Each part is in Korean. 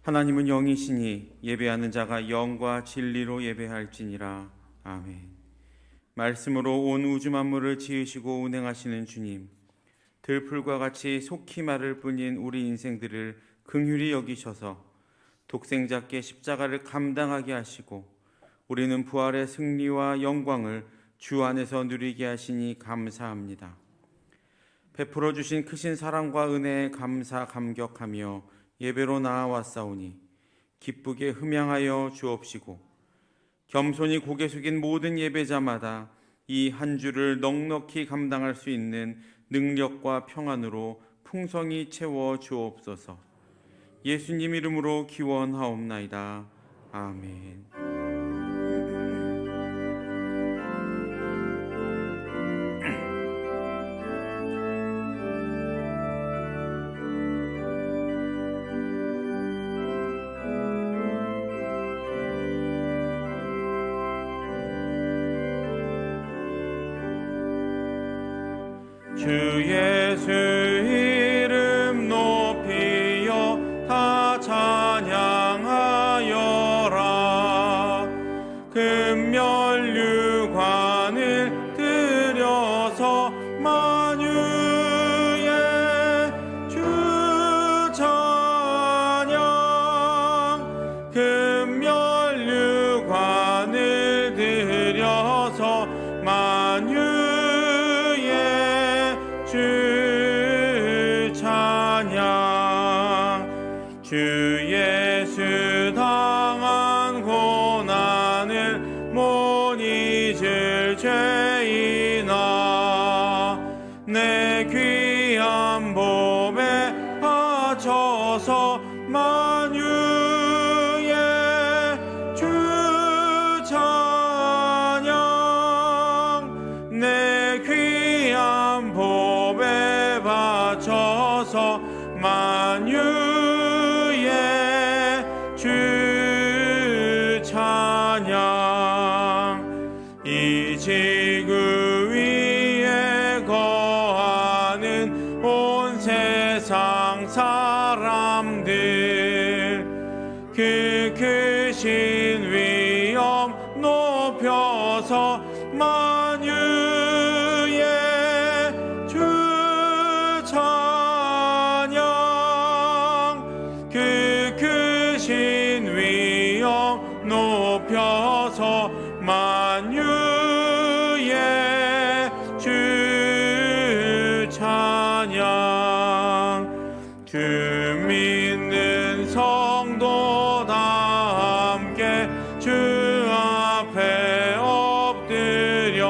하나님은 영이시니 예배하는 자가 영과 진리로 예배할지니라. 아멘. 말씀으로 온 우주 만물을 지으시고 운행하시는 주님, 들풀과 같이 속히 마를 뿐인 우리 인생들을 긍휼히 여기셔서 독생자께 십자가를 감당하게 하시고 우리는 부활의 승리와 영광을 주 안에서 누리게 하시니 감사합니다. 베풀어 주신 크신 사랑과 은혜에 감사 감격하며 예배로 나아왔사오니 기쁘게 흠양하여 주옵시고 겸손히 고개 숙인 모든 예배자마다 이 한 주를 넉넉히 감당할 수 있는 능력과 평안으로 풍성히 채워 주옵소서. 예수님 이름으로 기원하옵나이다. 아멘. 주 예수 이름 높이여 다 찬양하여라. 금면류관을 들여서 만유의 주 찬양. 금면류관을 들여서 만유의 주 찬양. 주 예수 당한 고난을 못 잊을 죄인아, 내 귀한 몸에 바쳐서 만유의 주 찬양. 내 귀한 몸에 바쳐서 만유의 주 찬양. 이 지구 위에 거하는 온 세상 사람들, 그 크신 위엄 높여서 만유의 주 찬양. 그 크신 위엄 높여서 만유의 주 찬양. 주 믿는 성도 다 함께 주 앞에 엎드려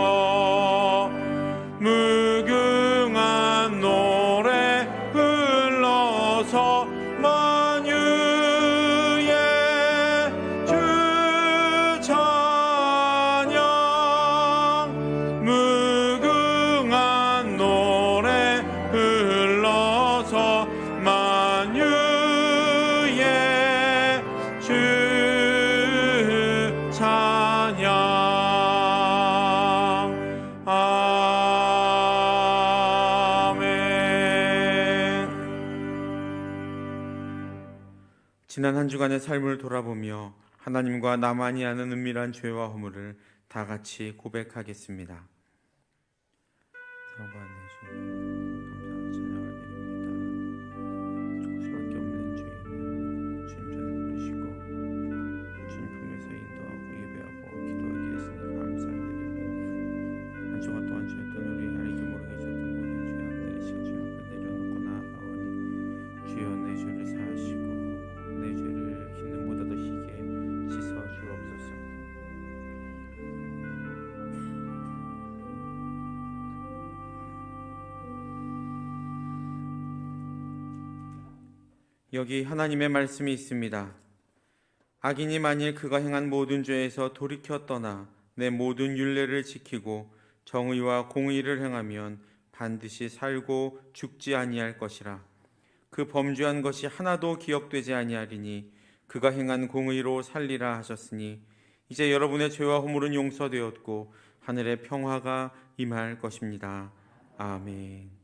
무궁한 노래 불러서 만유의 주 찬양. 무궁한 노래 불러서 만유의 주 찬양. 아멘. 지난 한 주간의 삶을 돌아보며 하나님과 나만이 아는 은밀한 죄와 허물을 다 같이 고백하겠습니다. 사랑과 안내 주님, 감사와 찬양을 드립니다. 수밖에 없는 죄인을 주님 전에 부르시고 주님 품에서 인도하고 예배하고 기도하게 하시니 감사드리고, 한 주간 동안 죄였던 우리 알게 모르게 있었던 모든 죄 안 내리시고 주님 앞에 내려놓고 나아가오니 주여 내 죄를 사하시고 내 죄를 기름보다도 희게 씻어 주옵소서. 여기 하나님의 말씀이 있습니다. 악인이 만일 그가 행한 모든 죄에서 돌이켜 떠나 내 모든 율례를 지키고 정의와 공의를 행하면 반드시 살고 죽지 아니할 것이라. 그 범죄한 것이 하나도 기억되지 아니하리니 그가 행한 공의로 살리라 하셨으니 이제 여러분의 죄와 허물은 용서되었고 하늘의 평화가 임할 것입니다. 아멘.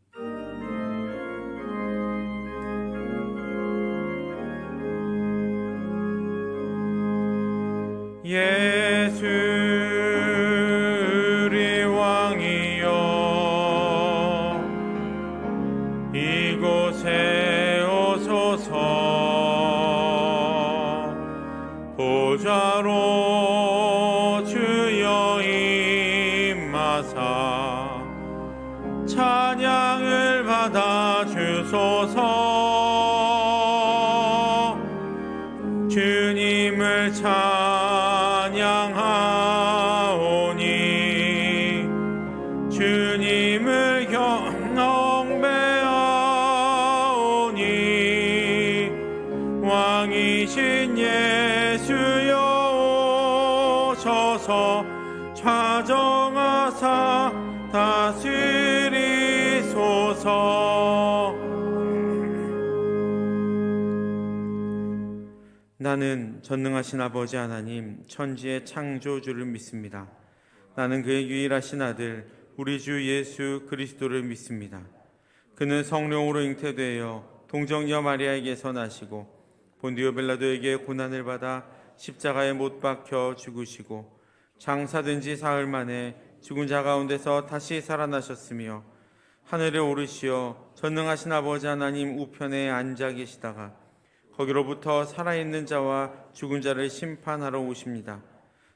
예수 우리 왕이여 이곳에 오소서 보좌로 주여 임하사 찬양을 받아 주소서 주님을 찬양하오니 주님을 경배하오니 왕이신 예수여 오셔서 좌정하사 다스리소서. 나는 전능하신 아버지 하나님 천지의 창조주를 믿습니다. 나는 그의 유일하신 아들 우리 주 예수 그리스도를 믿습니다. 그는 성령으로 잉태되어 동정녀 마리아에게서 나시고 본디오 빌라도에게 고난을 받아 십자가에 못 박혀 죽으시고 장사된 지 사흘 만에 죽은 자 가운데서 다시 살아나셨으며 하늘에 오르시어 전능하신 아버지 하나님 우편에 앉아 계시다가 거기로부터 살아있는 자와 죽은 자를 심판하러 오십니다.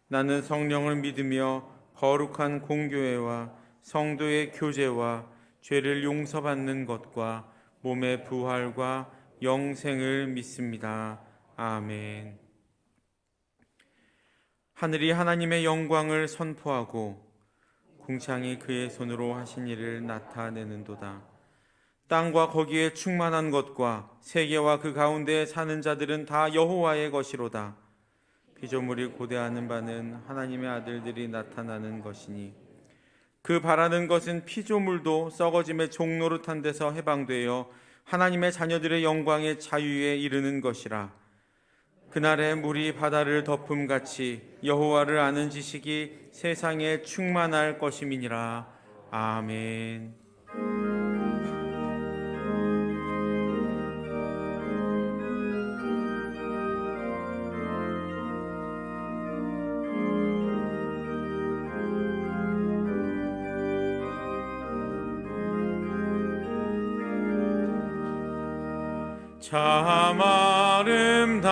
나는 성령을 믿으며 거룩한 공교회와 성도의 교제와 죄를 용서받는 것과 몸의 부활과 영생을 믿습니다. 아멘. 하늘이 하나님의 영광을 선포하고 궁창이 그의 손으로 하신 일을 나타내는도다. 땅과 거기에 충만한 것과 세계와 그 가운데 사는 자들은 다 여호와의 것이로다. 피조물이 고대하는 바는 하나님의 아들들이 나타나는 것이니 그 바라는 것은 피조물도 썩어짐의 종노릇한 데서 해방되어 하나님의 자녀들의 영광의 자유에 이르는 것이라. 그날에 물이 바다를 덮음같이 여호와를 아는 지식이 세상에 충만할 것임이니라. 아멘. 참 아름다워라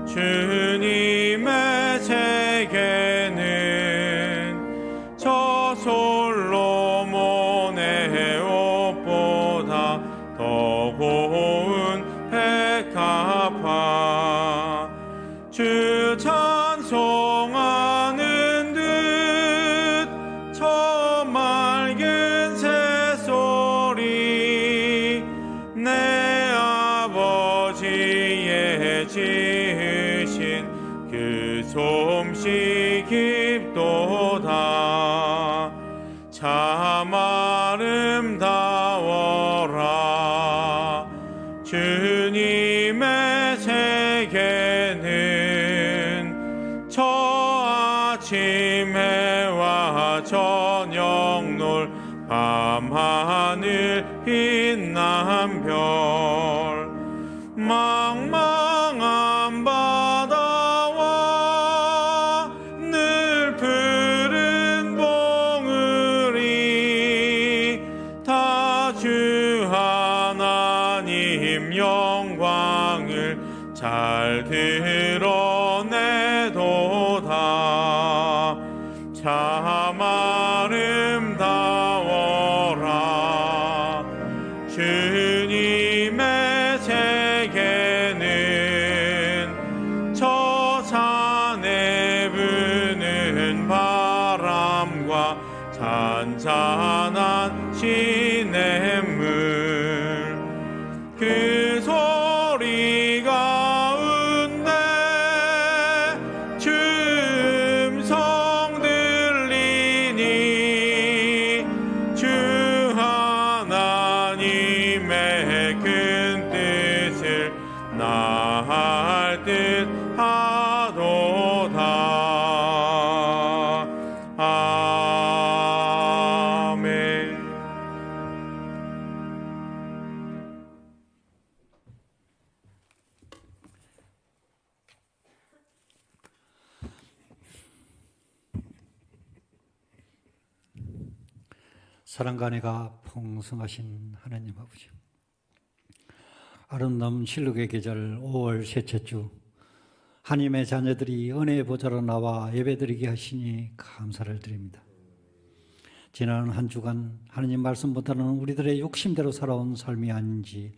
주님의 세계는 저 솔로몬의 옷보다 더 고운 백합화 주 찬송하는 듯 저 맑은 새소리 내 아버지의 지으신 그 솜씨 깊도다. 참 아름다워라 주님의 세계는 저 아침 해와 저녁 놀 밤하늘 빛난 별 망망한 바다와 늘 푸른 봉우리 다 주 하나님 영광을 잘 드러내도다. 참 아름다워라 주님의 세계는 저 산에 부는 바람과 잔잔한 시냇물 그 소리 가운데 춤성 들리니 주 하나님의 사랑과 은혜가 풍성하신 하나님 아버지, 아름다운 실록의 계절 5월 셋째 주, 하나님의 자녀들이 은혜의 보좌로 나와 예배드리게 하시니 감사를 드립니다. 지난 한 주간 하나님 말씀보다는 우리들의 욕심대로 살아온 삶이 아닌지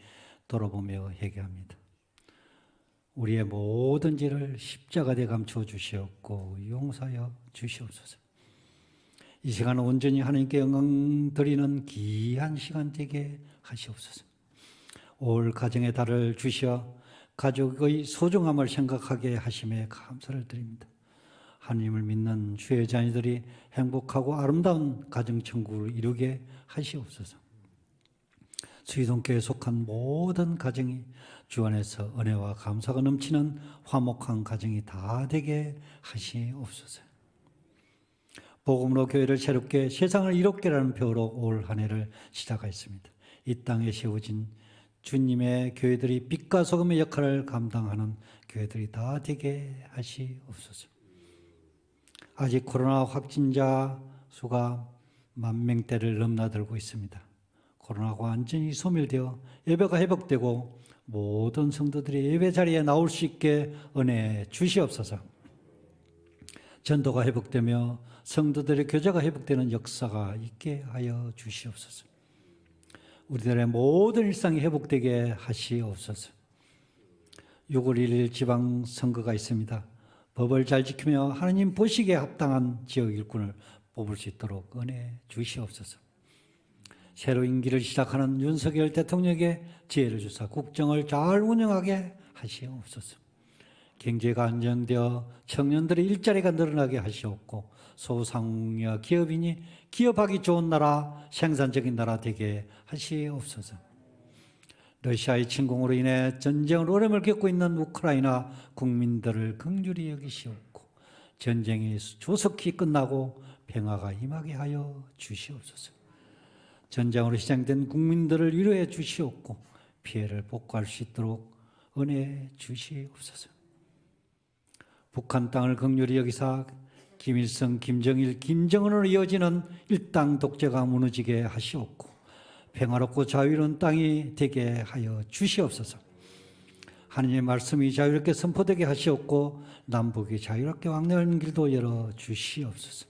돌아보며 회개합니다. 우리의 모든 죄를 십자가에 감추어 주시옵고 용서하여 주시옵소서. 이 시간은 온전히 하나님께 영광 드리는 귀한 시간 되게 하시옵소서. 올 가정의 달을 주시어 가족의 소중함을 생각하게 하심에 감사를 드립니다. 하나님을 믿는 주의 자녀들이 행복하고 아름다운 가정천국을 이루게 하시옵소서. 수의동교에 속한 모든 가정이 주 안에서 은혜와 감사가 넘치는 화목한 가정이 다 되게 하시옵소서. 복음으로 교회를 새롭게 세상을 이롭게라는 표어로 올 한 해를 시작하였습니다. 이 땅에 세워진 주님의 교회들이 빛과 소금의 역할을 감당하는 교회들이 다 되게 하시옵소서. 아직 코로나 확진자 수가 10,000명대를 넘나들고 있습니다. 코로나가 완전히 소멸되어 예배가 회복되고 모든 성도들이 예배 자리에 나올 수 있게 은혜 주시옵소서. 전도가 회복되며 성도들의 교제가 회복되는 역사가 있게 하여 주시옵소서. 우리들의 모든 일상이 회복되게 하시옵소서. 6월 1일 지방선거가 있습니다. 법을 잘 지키며 하나님 보시기에 합당한 지역 일꾼을 뽑을 수 있도록 은혜 주시옵소서. 새로 임기를 시작하는 윤석열 대통령에게 지혜를 주사 국정을 잘 운영하게 하시옵소서. 경제가 안정되어 청년들의 일자리가 늘어나게 하시옵고 소상공인과 기업인이 기업하기 좋은 나라, 생산적인 나라 되게 하시옵소서. 러시아의 침공으로 인해 전쟁을 어려움을 겪고 있는 우크라이나 국민들을 긍휼히 여기시옵고 전쟁이 조속히 끝나고 평화가 임하게 하여 주시옵소서. 전쟁으로 희생된 국민들을 위로해 주시옵고 피해를 복구할 수 있도록 은혜 주시옵소서. 북한 땅을 긍휼히 여기사 김일성, 김정일, 김정은으로 이어지는 일당 독재가 무너지게 하시옵고 평화롭고 자유로운 땅이 되게 하여 주시옵소서. 하나님의 말씀이 자유롭게 선포되게 하시옵고 남북이 자유롭게 왕래하는 길도 열어 주시옵소서.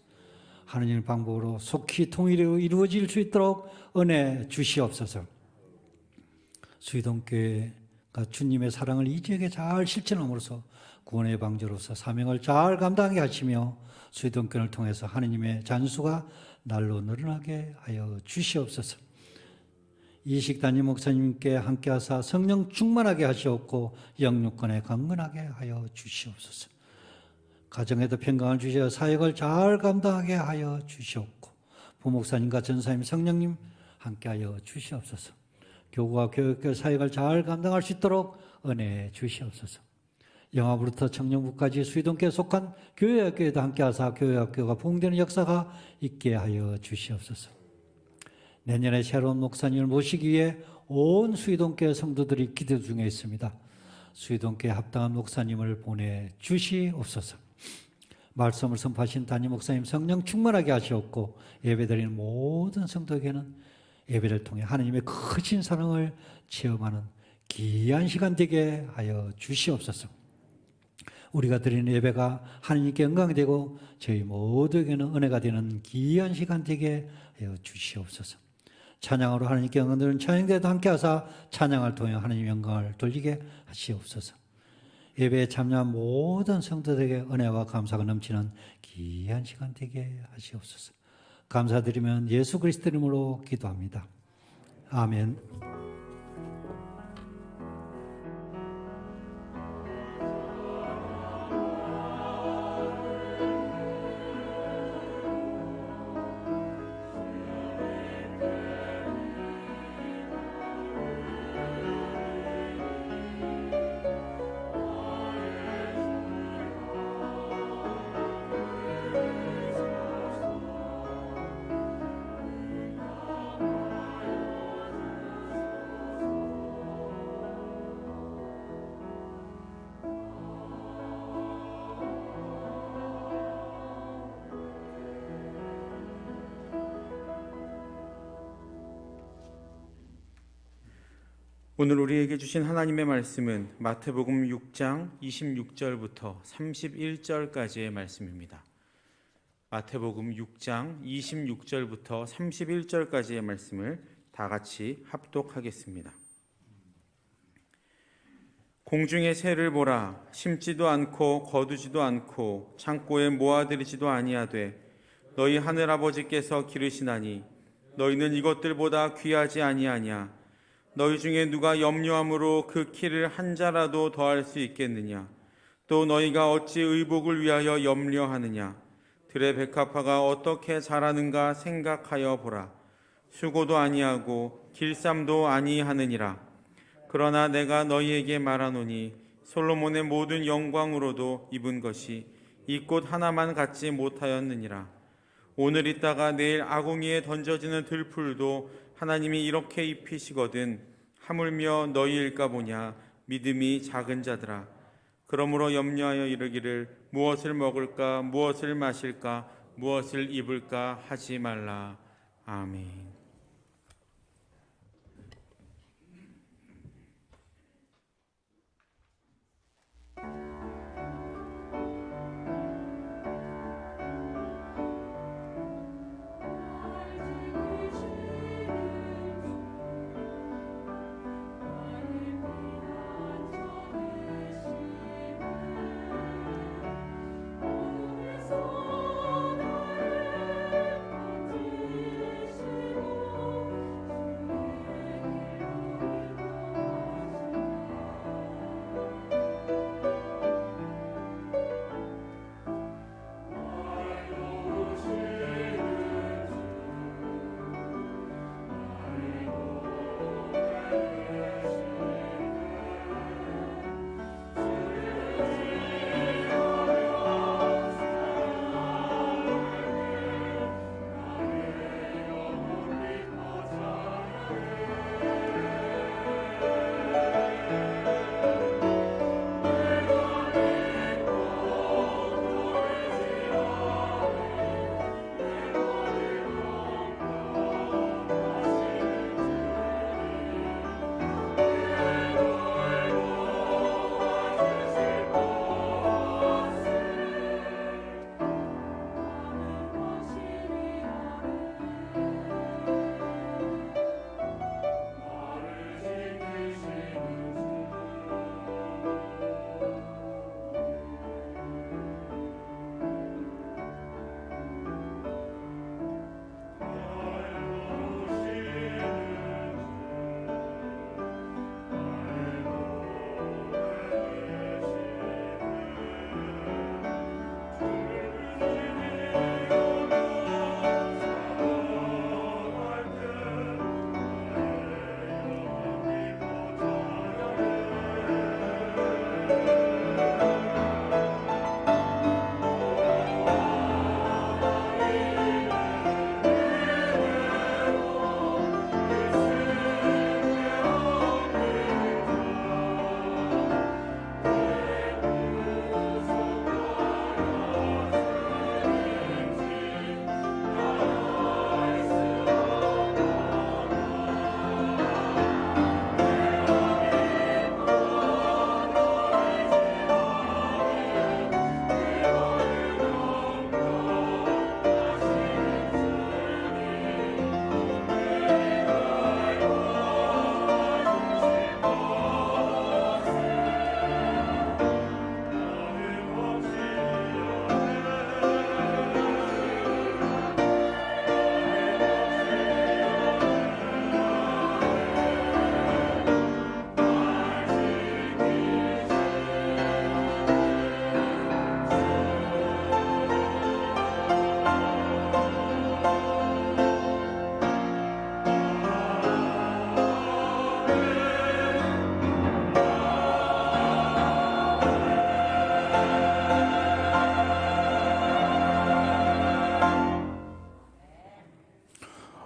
하나님의 방법으로 속히 통일이 이루어질 수 있도록 은혜 주시옵소서. 수의동교회가 주님의 사랑을 이 지역에 잘 실천함으로써 구원의 방주로서 사명을 잘 감당하게 하시며 수의동교회를 통해서 하나님의 잔수가 날로 늘어나게 하여 주시옵소서. 이식 담임 목사님께 함께하사 성령 충만하게 하시옵고 영육권에 강건하게 하여 주시옵소서. 가정에도 평강을 주시어 사역을 잘 감당하게 하여 주시옵고 부목사님과 전사님, 성령님 함께하여 주시옵소서. 교구와 교육교 사역을 잘 감당할 수 있도록 은혜 주시옵소서. 영화부터 청년부까지 수의동교에 속한 교회학교에도 함께하사 교회학교가 부흥되는 역사가 있게 하여 주시옵소서. 내년에 새로운 목사님을 모시기 위해 온 수의동교회 성도들이 기도 중에 있습니다. 수의동교에 합당한 목사님을 보내주시옵소서. 말씀을 선포하신 담임 목사님 성령 충만하게 하시옵고 예배드리는 모든 성도에게는 예배를 통해 하나님의 크신 사랑을 체험하는 귀한 시간 되게 하여 주시옵소서. 우리가 드리는 예배가 하나님께 영광이 되고 저희 모두에게는 은혜가 되는 귀한 시간 되게 하여 주시옵소서. 찬양으로 하나님께 영광 드리는 찬양대도 함께하사 찬양을 통해 하나님 영광을 돌리게 하시옵소서. 예배에 참여한 모든 성도들에게 은혜와 감사가 넘치는 귀한 시간 되게 하시옵소서. 감사드리면 예수 그리스도 이름으로 기도합니다. 아멘. 오늘 우리에게 주신 하나님의 말씀은 마태복음 6장 26절부터 31절까지의 말씀입니다. 마태복음 6장 26절부터 31절까지의 말씀을 다 같이 합독하겠습니다. 공중의 새를 보라. 심지도 않고 거두지도 않고 창고에 모아들이지도 아니하되 너희 하늘아버지께서 기르시나니 너희는 이것들보다 귀하지 아니하냐. 너희 중에 누가 염려함으로 그 키를 한 자라도 더할 수 있겠느냐. 또 너희가 어찌 의복을 위하여 염려하느냐. 들의 백합화가 어떻게 자라는가 생각하여 보라. 수고도 아니하고 길쌈도 아니하느니라. 그러나 내가 너희에게 말하노니 솔로몬의 모든 영광으로도 입은 것이 이 꽃 하나만 갖지 못하였느니라. 오늘 있다가 내일 아궁이에 던져지는 들풀도 하나님이 이렇게 입히시거든 하물며 너희일까 보냐. 믿음이 작은 자들아. 그러므로 염려하여 이르기를 무엇을 먹을까 무엇을 마실까 무엇을 입을까 하지 말라. 아멘.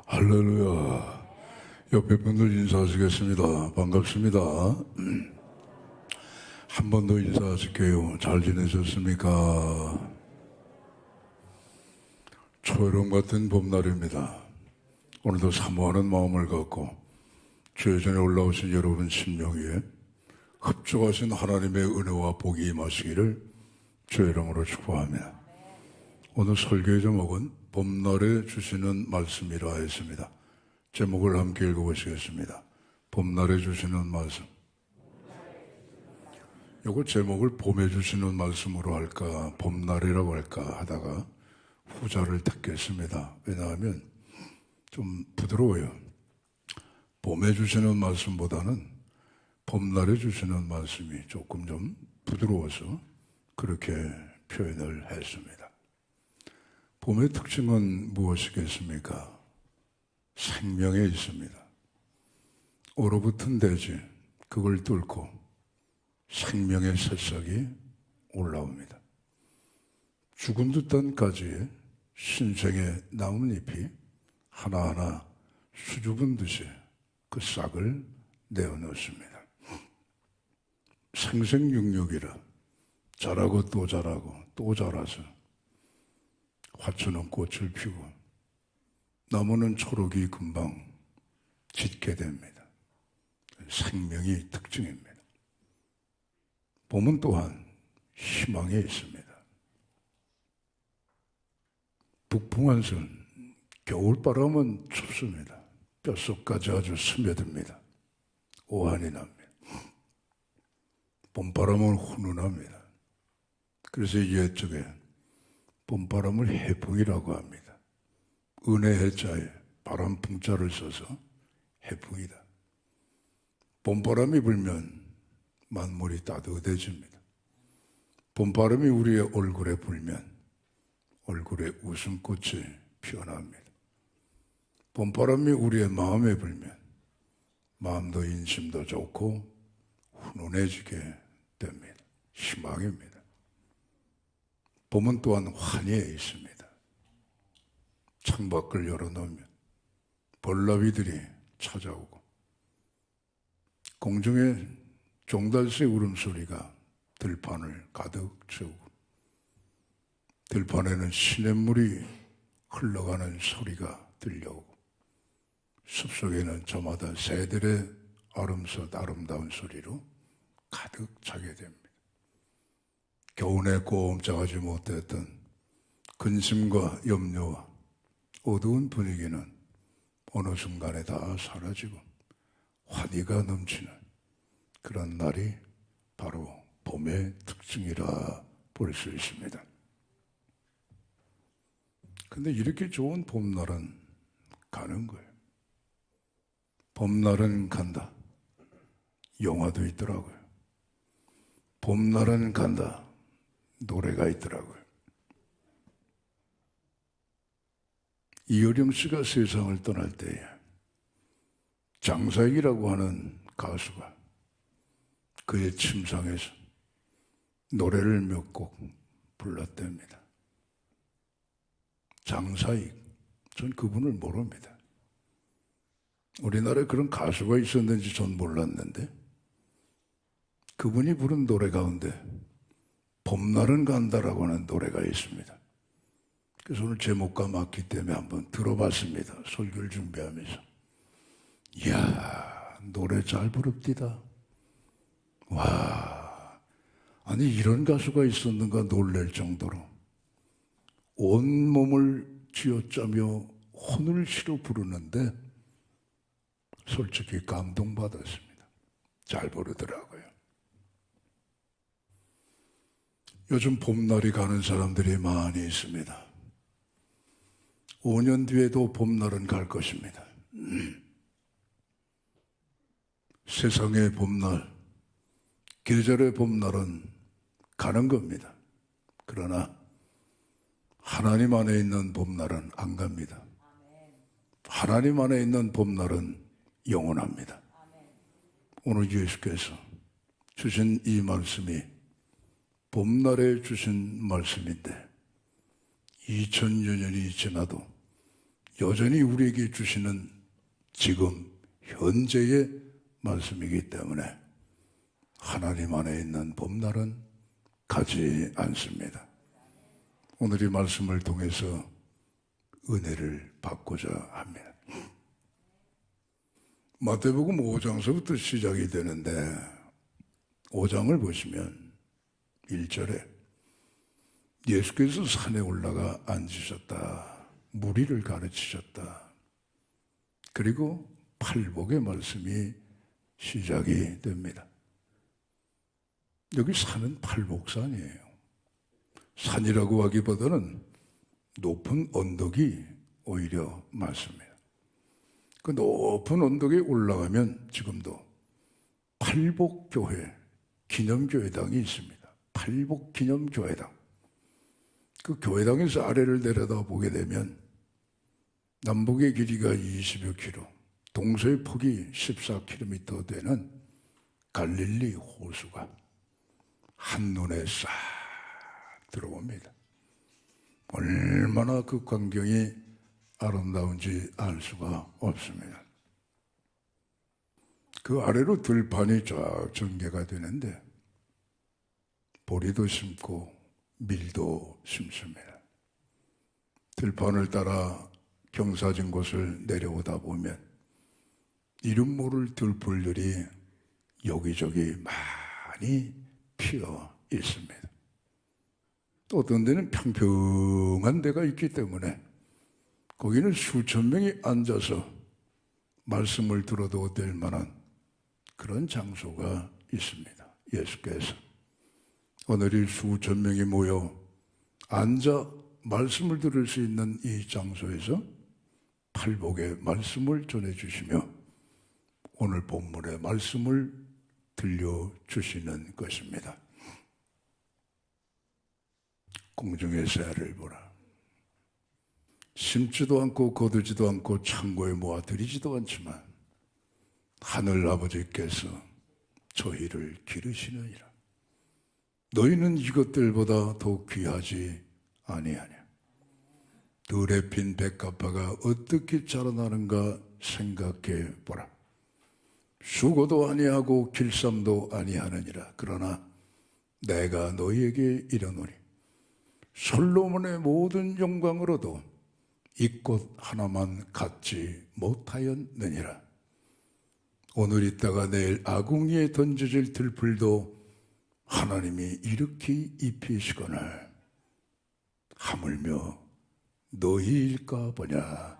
할렐루야. 옆에 분들 인사하시겠습니다. 반갑습니다. 한 번 더 인사하실게요. 잘 지내셨습니까? 초여름 같은 봄날입니다. 오늘도 사모하는 마음을 갖고 주여전에 올라오신 여러분 심령 위에 흡족하신 하나님의 은혜와 복이 임하시기를 주의 이름으로 축복합니다. 오늘 설교의 제목은 봄날에 주시는 말씀이라 했습니다. 제목을 함께 읽어보시겠습니다. 봄날에 주시는 말씀. 이거 제목을 봄에 주시는 말씀으로 할까 봄날이라고 할까 하다가 후자를 택했습니다. 왜냐하면 좀 부드러워요. 봄에 주시는 말씀보다는 봄날에 주시는 말씀이 조금 좀 부드러워서 그렇게 표현을 했습니다. 봄의 특징은 무엇이겠습니까? 생명에 있습니다. 얼어붙은 대지, 그걸 뚫고 생명의 새싹이 올라옵니다. 죽은 듯한 가지에 신생의 나뭇잎이 하나하나 수줍은 듯이 그 싹을 내어놓습니다. 생생육육이라 자라고 또 자라고 또 자라서 화초는 꽃을 피고 나무는 초록이 금방 짙게 됩니다. 생명이 특징입니다. 봄은 또한 희망에 있습니다. 북풍한선 겨울바람은 춥습니다. 뼛속까지 아주 스며듭니다. 오한이 납니다. 봄바람은 훈훈합니다. 그래서 옛적에 봄바람을 해풍이라고 합니다. 은혜 해자에 바람 풍자를 써서 해풍이다. 봄바람이 불면 만물이 따뜻해집니다. 봄바람이 우리의 얼굴에 불면 얼굴에 웃음꽃이 피어납니다. 봄바람이 우리의 마음에 불면 마음도 인심도 좋고 훈훈해지게 됩니다. 희망입니다. 봄은 또한 환희에 있습니다. 창밖을 열어놓으면 벌나비들이 찾아오고 공중에 종달새 울음소리가 들판을 가득 채우고 들판에는 시냇물이 흘러가는 소리가 들려오고 숲속에는 저마다 새들의 아름다운 소리로 가득 차게 됩니다. 겨우내 꼼짝하지 못했던 근심과 염려와 어두운 분위기는 어느 순간에 다 사라지고 환희가 넘치는 그런 날이 바로 봄의 특징이라 볼 수 있습니다. 근데 이렇게 좋은 봄날은 가는 거예요. 봄날은 간다. 영화도 있더라고요. 봄날은 간다. 노래가 있더라고요. 이효령 씨가 세상을 떠날 때에 장사익이라고 하는 가수가 그의 침상에서 노래를 몇 곡 불렀답니다. 장사익, 전 그분을 모릅니다. 우리나라에 그런 가수가 있었는지 전 몰랐는데 그분이 부른 노래 가운데 봄날은 간다라고 하는 노래가 있습니다. 그래서 오늘 제목과 맞기 때문에 한번 들어봤습니다. 설교를 준비하면서. 이야, 노래 잘 부릅디다. 와, 아니 이런 가수가 있었는가 놀랄 정도로 온몸을 쥐어짜며 혼을 실어 부르는데 솔직히 감동받았습니다. 잘 부르더라고요. 요즘 봄날이 가는 사람들이 많이 있습니다. 5년 뒤에도 봄날은 갈 것입니다. 세상의 봄날, 계절의 봄날은 가는 겁니다. 그러나 하나님 안에 있는 봄날은 안 갑니다. 하나님 안에 있는 봄날은 영원합니다. 오늘 예수께서 주신 이 말씀이 봄날에 주신 말씀인데 2000여 년이 지나도 여전히 우리에게 주시는 지금 현재의 말씀이기 때문에 하나님 안에 있는 봄날은 가지 않습니다. 오늘 이 말씀을 통해서 은혜를 받고자 합니다. 마태복음 5장서부터 시작이 되는데 5장을 보시면 1절에 예수께서 산에 올라가 앉으셨다. 무리를 가르치셨다. 그리고 팔복의 말씀이 시작이 됩니다. 여기 산은 팔복산이에요. 산이라고 하기보다는 높은 언덕이 오히려 맞습니다. 그 높은 언덕에 올라가면 지금도 팔복교회 기념교회당이 있습니다. 팔복기념교회당. 그 교회당에서 아래를 내려다보게 되면 남북의 길이가 20여 킬로, 동서의 폭이 14km 되는 갈릴리 호수가 한눈에 싹 들어옵니다. 얼마나 그 광경이 아름다운지 알 수가 없습니다. 그 아래로 들판이 쫙 전개가 되는데 보리도 심고 밀도 심습니다. 들판을 따라 경사진 곳을 내려오다 보면 이름 모를 들풀들이 여기저기 많이 피어 있습니다. 또 어떤 데는 평평한 데가 있기 때문에 거기는 수천 명이 앉아서 말씀을 들어도 될 만한 그런 장소가 있습니다. 예수께서 오늘 이 수천 명이 모여 앉아 말씀을 들을 수 있는 이 장소에서 팔복의 말씀을 전해주시며 오늘 본문의 말씀을 들려주시는 것입니다. 공중의 새를 보라. 심지도 않고 거두지도 않고 창고에 모아들이지도 않지만 하늘 아버지께서 저희를 기르시느니라. 너희는 이것들보다 더 귀하지 아니하냐. 들에 핀 백합화가 어떻게 자라나는가 생각해 보라. 수고도 아니하고 길쌈도 아니하느니라. 그러나 내가 너희에게 이르노니 솔로몬의 모든 영광으로도 이 꽃 하나만 갖지 못하였느니라. 오늘 있다가 내일 아궁이에 던져질 들풀도 하나님이 이렇게 입히시거늘 하물며 너희일까 보냐.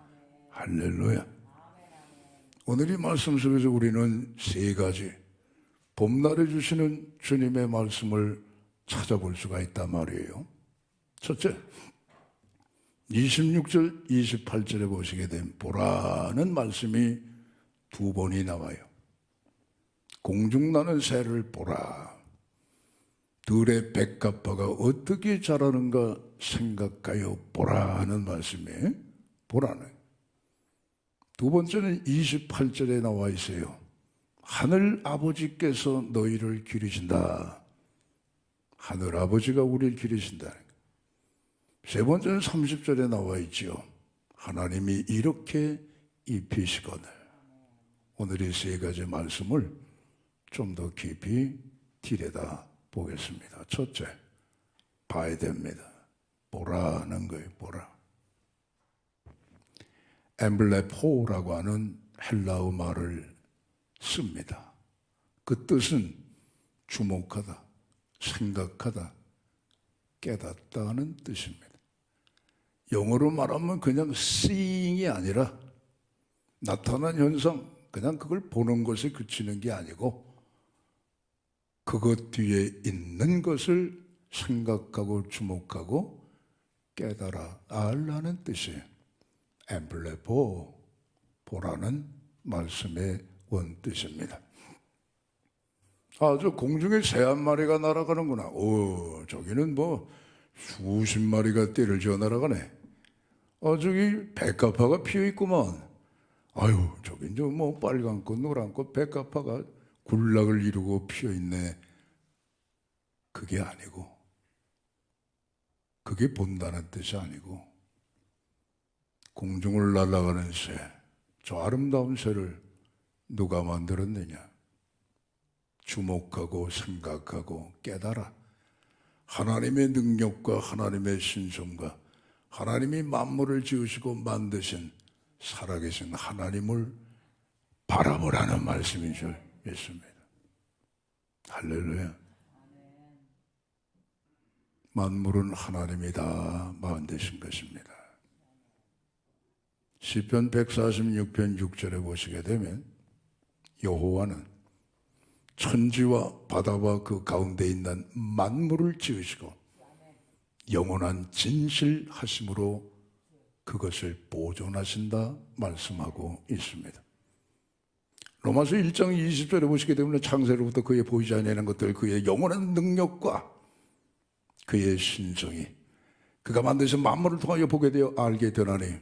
할렐루야. 오늘 이 말씀 속에서 우리는 세 가지 봄날에 주시는 주님의 말씀을 찾아볼 수가 있단 말이에요. 첫째, 26절, 28절에 보시게 되면 보라는 말씀이 두 번이 나와요. 공중나는 새를 보라. 들의 백합화가 어떻게 자라는가 생각하여 보라 하는 말씀이에요. 보라는. 두 번째는 28절에 나와 있어요. 하늘 아버지께서 너희를 기르신다. 하늘 아버지가 우리를 기르신다. 세 번째는 30절에 나와 있지요. 하나님이 이렇게 입히시거늘. 오늘 이 세 가지 말씀을 좀 더 깊이 들여다 보겠습니다. 첫째, 봐야 됩니다. 보라는 거예요. 보라. 엠블레포라고 하는 헬라어 말을 씁니다. 그 뜻은 주목하다, 생각하다, 깨닫다는 뜻입니다. 영어로 말하면 그냥 seeing이 아니라 나타난 현상, 그냥 그걸 보는 것에 그치는 게 아니고 그것 뒤에 있는 것을 생각하고 주목하고 깨달아 알라는 뜻이에요. 엠블레포, 보라는 말씀의 원뜻입니다. 저 공중에 새 한 마리가 날아가는구나. 저기는 뭐 수십 마리가 떼를 지어 날아가네. 저기 백합화가 피어 있구만. 저긴 뭐 빨간꽃, 노란꽃, 백합화가 군락을 이루고 피어 있네. 그게 아니고, 그게 본다는 뜻이 아니고, 공중을 날아가는 새, 저 아름다운 새를 누가 만들었느냐? 주목하고 생각하고 깨달아 하나님의 능력과 하나님의 신성과 하나님이 만물을 지으시고 만드신 살아계신 하나님을 바라보라는 말씀인 줄 믿습니다. 할렐루야. 만물은 하나님이 다 만드신 것입니다. 시편 146편 6절에 보시게 되면 여호와는 천지와 바다와 그 가운데 있는 만물을 지으시고 영원한 진실하심으로 그것을 보존하신다 말씀하고 있습니다. 로마서 1장 20절에 보시게 되면 창세로부터 그의 보이지 아니하는 것들, 그의 영원한 능력과 그의 신성이 그가 만드신 만물을 통하여 보게 되어 알게 되나니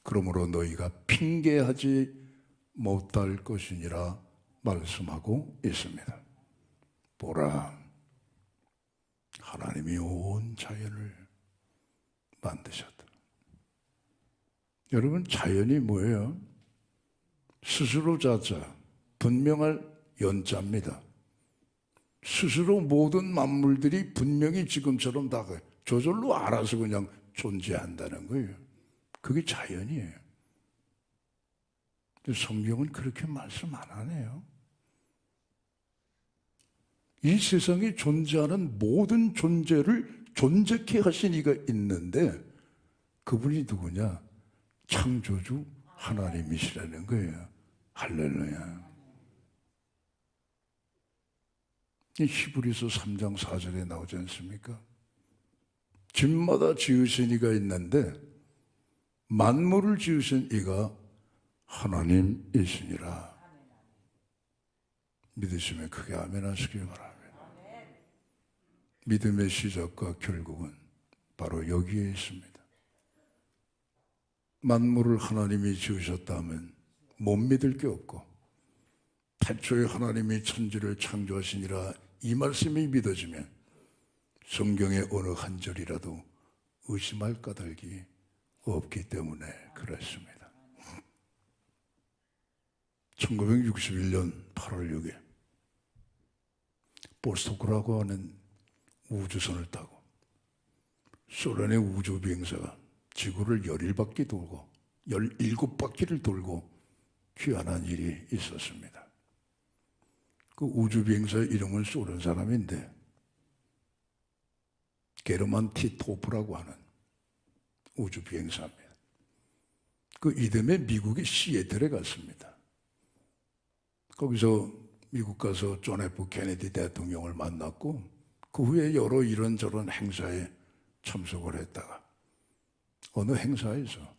그러므로 너희가 핑계하지 못할 것이니라 말씀하고 있습니다. 보라, 하나님이 온 자연을 만드셨다. 여러분, 자연이 뭐예요? 스스로 자자, 분명할 연자입니다. 스스로 모든 만물들이 분명히 지금처럼 다 저절로 알아서 그냥 존재한다는 거예요. 그게 자연이에요. 근데 성경은 그렇게 말씀 안 하네요. 이 세상에 존재하는 모든 존재를 존재케 하신 이가 있는데 그분이 누구냐? 창조주 하나님이시라는 거예요. 할렐루야. 이 히브리서 3장 4절에 나오지 않습니까? 집마다 지으신 이가 있는데 만물을 지으신 이가 하나님이시니라. 믿으시면 크게 아멘 하시길 바랍니다. 믿음의 시작과 결국은 바로 여기에 있습니다. 만물을 하나님이 지으셨다면 못 믿을 게 없고 태초에 하나님이 천지를 창조하시니라 이 말씀이 믿어지면 성경의 어느 한 절이라도 의심할 까닭이 없기 때문에 그렇습니다. 1961년 8월 6일 보스토크라고 하는 우주선을 타고 소련의 우주비행사가 지구를 11바퀴 돌고 17바퀴를 돌고 귀환한 일이 있었습니다. 그 우주비행사의 이름은 소련 사람인데 게르만 티토프라고 하는 우주비행사입니다. 그 이듬해 미국의 시애틀에 갔습니다. 거기서 미국 가서 존 F 케네디 대통령을 만났고 그 후에 여러 이런저런 행사에 참석을 했다가 어느 행사에서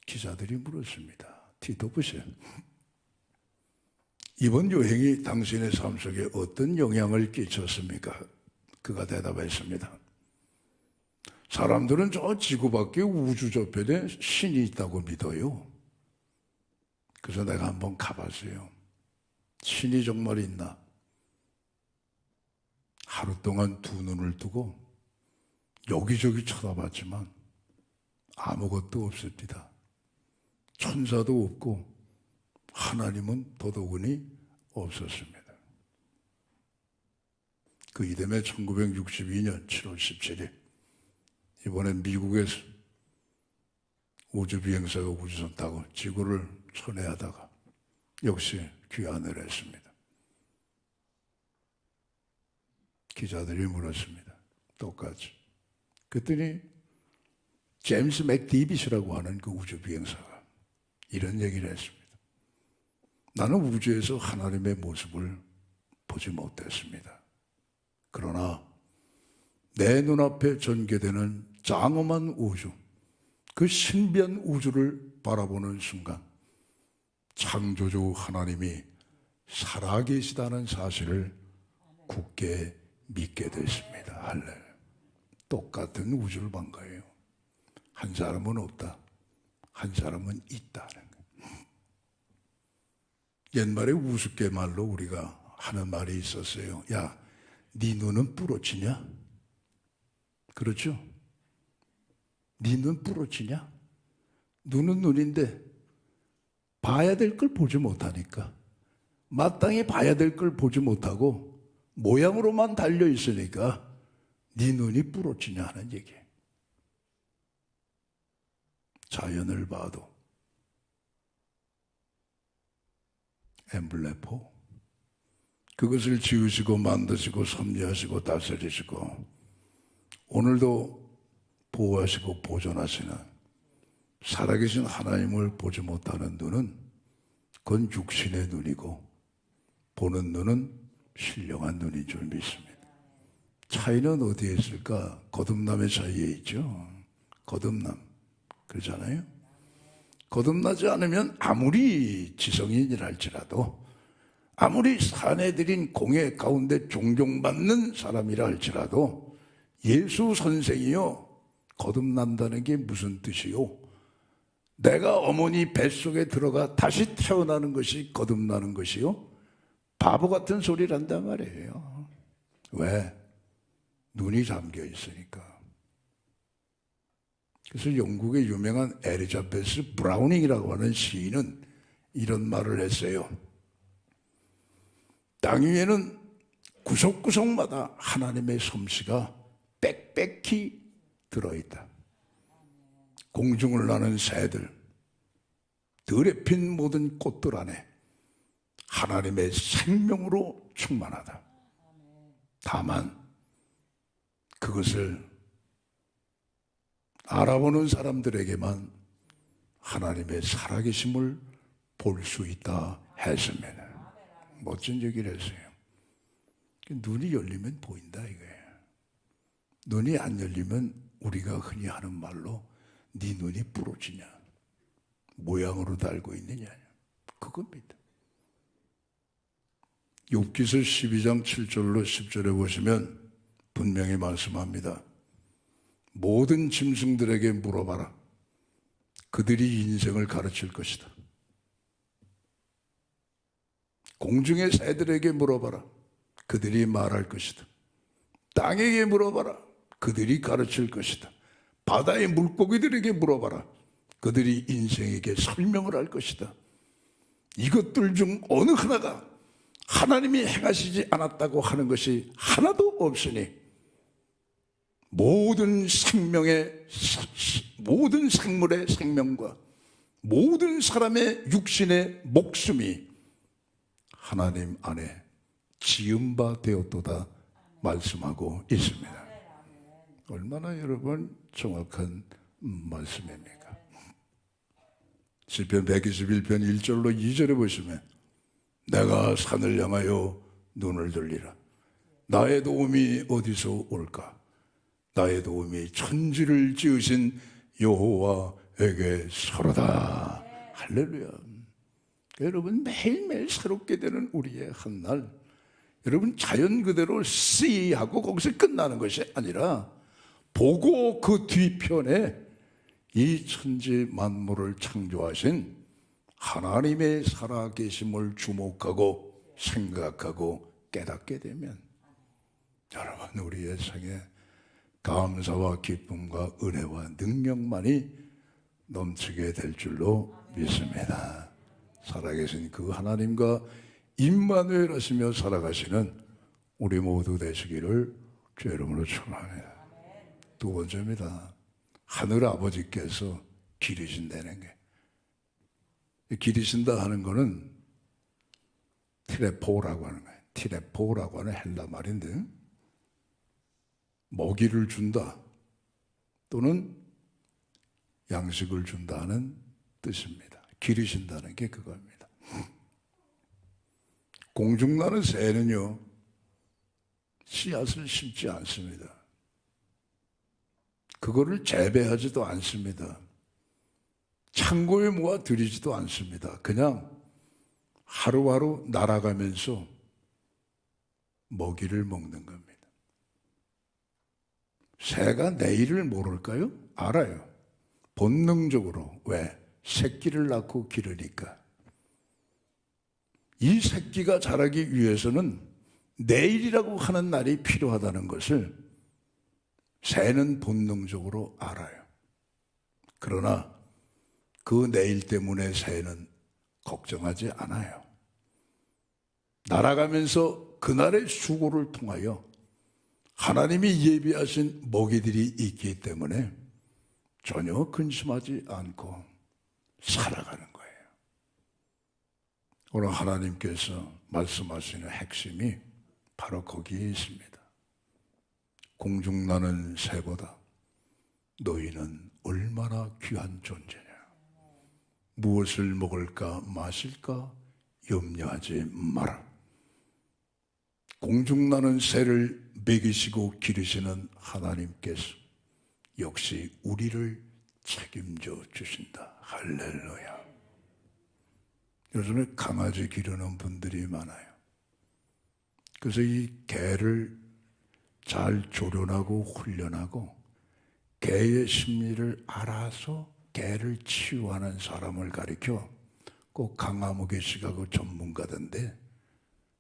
기자들이 물었습니다. 티토프 씨, 이번 여행이 당신의 삶 속에 어떤 영향을 끼쳤습니까? 그가 대답했습니다. 사람들은 저 지구 밖에 우주 저편에 신이 있다고 믿어요. 그래서 내가 한번 가봤어요. 신이 정말 있나? 하루 동안 두 눈을 뜨고 여기저기 쳐다봤지만 아무것도 없습니다. 천사도 없고 하나님은 더더군이 없었습니다. 그 이듬해 1962년 7월 17일 이번엔 미국에서 우주비행사가 우주선 타고 지구를 선회하다가 역시 귀환을 했습니다. 기자들이 물었습니다. 똑같이. 그랬더니 제임스 맥디빗이라고 하는 그 우주비행사가 이런 얘기를 했습니다. 나는 우주에서 하나님의 모습을 보지 못했습니다. 그러나 내 눈앞에 전개되는 장엄한 우주, 그 신비한 우주를 바라보는 순간 창조주 하나님이 살아계시다는 사실을 굳게 믿게 됐습니다. 할렐루야. 똑같은 우주를 본 거예요. 한 사람은 없다. 한 사람은 있다는 거예요. 옛말에 우습게 말로 우리가 하는 말이 있었어요. 야, 네 눈은 부러지냐? 그렇죠? 네 눈 부러지냐? 눈은 눈인데 봐야 될 걸 보지 못하니까 마땅히 봐야 될 걸 보지 못하고 모양으로만 달려 있으니까 네 눈이 부러지냐 하는 얘기예요. 자연을 봐도 엠블레포. 그것을 지으시고 만드시고 섭리하시고 다스리시고 오늘도 보호하시고 보존하시는 살아계신 하나님을 보지 못하는 눈은 그건 육신의 눈이고 보는 눈은 신령한 눈인 줄 믿습니다. 차이는 어디에 있을까? 거듭남의 차이에 있죠. 거듭남. 그러잖아요. 거듭나지 않으면 아무리 지성인이라 할지라도 아무리 사내들인 공예 가운데 존경받는 사람이라 할지라도 예수 선생이요 거듭난다는 게 무슨 뜻이요? 내가 어머니 뱃속에 들어가 다시 태어나는 것이 거듭나는 것이요? 바보 같은 소리를 한단 말이에요. 왜? 눈이 잠겨 있으니까. 그래서 영국의 유명한 엘리자베스 브라우닝이라고 하는 시인은 이런 말을 했어요. 땅 위에는 구석구석마다 하나님의 솜씨가 빽빽히 들어있다. 공중을 나는 새들, 들에 핀 모든 꽃들 안에 하나님의 생명으로 충만하다. 다만 그것을 알아보는 사람들에게만 하나님의 살아계심을 볼 수 있다 했습니다. 멋진 얘기를 했어요. 눈이 열리면 보인다 이거예요. 눈이 안 열리면 우리가 흔히 하는 말로 네 눈이 부러지냐, 모양으로 달고 있느냐, 그겁니다. 욥기서 12장 7절로 10절에 보시면 분명히 말씀합니다. 모든 짐승들에게 물어봐라. 그들이 인생을 가르칠 것이다. 공중의 새들에게 물어봐라. 그들이 말할 것이다. 땅에게 물어봐라. 그들이 가르칠 것이다. 바다의 물고기들에게 물어봐라. 그들이 인생에게 설명을 할 것이다. 이것들 중 어느 하나가 하나님이 행하시지 않았다고 하는 것이 하나도 없으니 모든 생물의 생명과 모든 사람의 육신의 목숨이 하나님 안에 지은 바 되었도다 말씀하고 있습니다. 얼마나 여러분 정확한 말씀입니까? 시편 121편 1절로 2절에 보시면 내가 산을 향하여 눈을 돌리라. 나의 도움이 어디서 올까? 나의 도움이 천지를 지으신 여호와에게서로다. 할렐루야. 여러분 매일매일 새롭게 되는 우리의 한날, 여러분 자연 그대로 하고 거기서 끝나는 것이 아니라 보고 그 뒤편에 이 천지 만물을 창조하신 하나님의 살아계심을 주목하고 생각하고 깨닫게 되면 여러분 우리의 생에 감사와 기쁨과 은혜와 능력만이 넘치게 될 줄로 믿습니다. 살아계신 그 하나님과 임마누엘 하시며 살아가시는 우리 모두 되시기를 주의 이름으로 축원합니다. 두 번째입니다. 하늘 아버지께서 기르신다는 게, 기르신다 하는 거는 티레포라고 하는 거예요. 티레포라고 하는 헬라 말인데 먹이를 준다 또는 양식을 준다는 뜻입니다. 기르신다는 게 그겁니다. 공중나는 새는요 씨앗을 심지 않습니다. 그거를 재배하지도 않습니다. 창고에 모아 들이지도 않습니다. 그냥 하루하루 날아가면서 먹이를 먹는 겁니다. 새가 내일을 모를까요? 알아요. 본능적으로. 왜? 새끼를 낳고 기르니까. 이 새끼가 자라기 위해서는 내일이라고 하는 날이 필요하다는 것을 새는 본능적으로 알아요. 그러나 그 내일 때문에 새는 걱정하지 않아요. 날아가면서 그날의 수고를 통하여 하나님이 예비하신 먹이들이 있기 때문에 전혀 근심하지 않고 살아가는 거예요. 오늘 하나님께서 말씀하시는 핵심이 바로 거기에 있습니다. 공중나는 새보다 너희는 얼마나 귀한 존재냐. 무엇을 먹을까 마실까 염려하지 마라. 공중나는 새를 먹이시고 기르시는 하나님께서 역시 우리를 책임져 주신다. 할렐루야. 요즘에 강아지 기르는 분들이 많아요. 그래서 이 개를 잘 조련하고 훈련하고 개의 심리를 알아서 개를 치유하는 사람을 가리켜 꼭 강화무계 시각의 전문가던데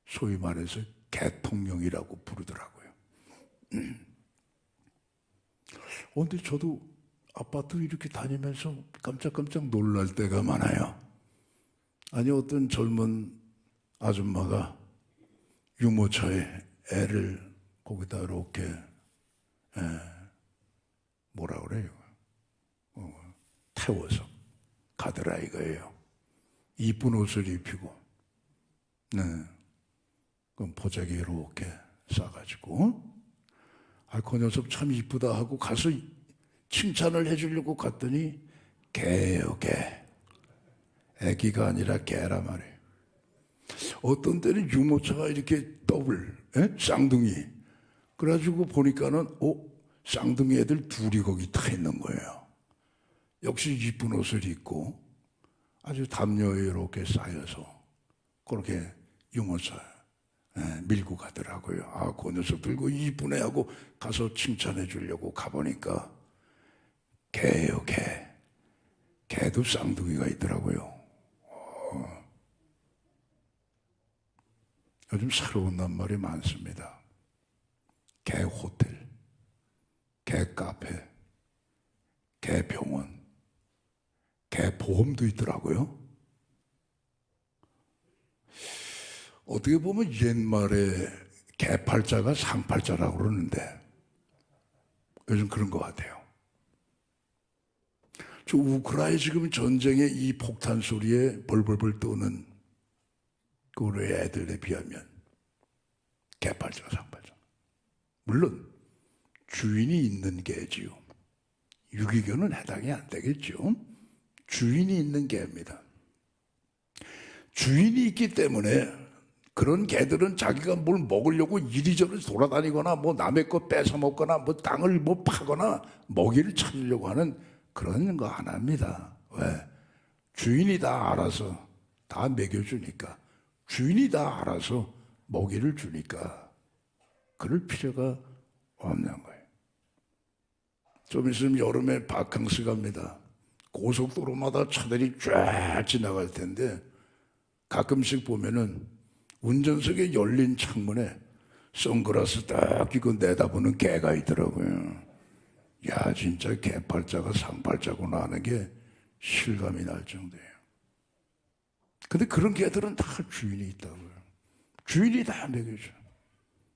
소위 말해서 개통령이라고 부르더라고요. 근데 저도 아파트 이렇게 다니면서 깜짝깜짝 놀랄 때가 많아요. 아니 어떤 젊은 아줌마가 유모차에 애를 거기다 이렇게 뭐라 그래요? 태워서 가드라이거예요. 이쁜 옷을 입히고, 그럼 보자기 이렇게 싸가지고, 그 녀석 참 이쁘다 하고 가서 칭찬을 해주려고 갔더니 개예요, 개. 애기가 아니라 개라 말이에요. 어떤 때는 유모차가 이렇게 더블, 쌍둥이. 그래가지고 보니까는, 쌍둥이 애들 둘이 거기 타 있는 거예요. 역시 이쁜 옷을 입고 아주 담요에 이렇게 쌓여서 그렇게 유모차 밀고 가더라고요. 그 녀석 들고 이쁘네 하고 가서 칭찬해 주려고 가보니까 개예요, 개. 개도 쌍둥이가 있더라고요. 요즘 새로운 낱말이 많습니다. 개 호텔, 개 카페, 개 병원, 개 보험도 있더라고요. 어떻게 보면 옛말에 개팔자가 상팔자라고 그러는데 요즘 그런 것 같아요. 저 우크라이나 지금 전쟁의 이 폭탄 소리에 벌벌벌 떠는 그 우리 애들에 비하면 개팔자가 상팔자. 물론 주인이 있는 개지요. 유기견은 해당이 안 되겠죠. 주인이 있는 개입니다. 주인이 있기 때문에 그런 개들은 자기가 뭘 먹으려고 이리저리 돌아다니거나 뭐 남의 거 뺏어 먹거나 뭐 땅을 뭐 파거나 먹이를 찾으려고 하는 그런 거 안 합니다. 왜? 주인이 다 알아서 다 먹여주니까, 주인이 다 알아서 먹이를 주니까 그럴 필요가 없는 거예요. 좀 있으면 여름에 바캉스 갑니다. 고속도로마다 차들이 쫙 지나갈 텐데 가끔씩 보면은 운전석에 열린 창문에 선글라스 딱 끼고 내다보는 개가 있더라고요. 야, 진짜 개팔자가 상팔자구나 하는 게 실감이 날 정도예요. 근데 그런 개들은 다 주인이 있다고요. 주인이 다 먹여줘.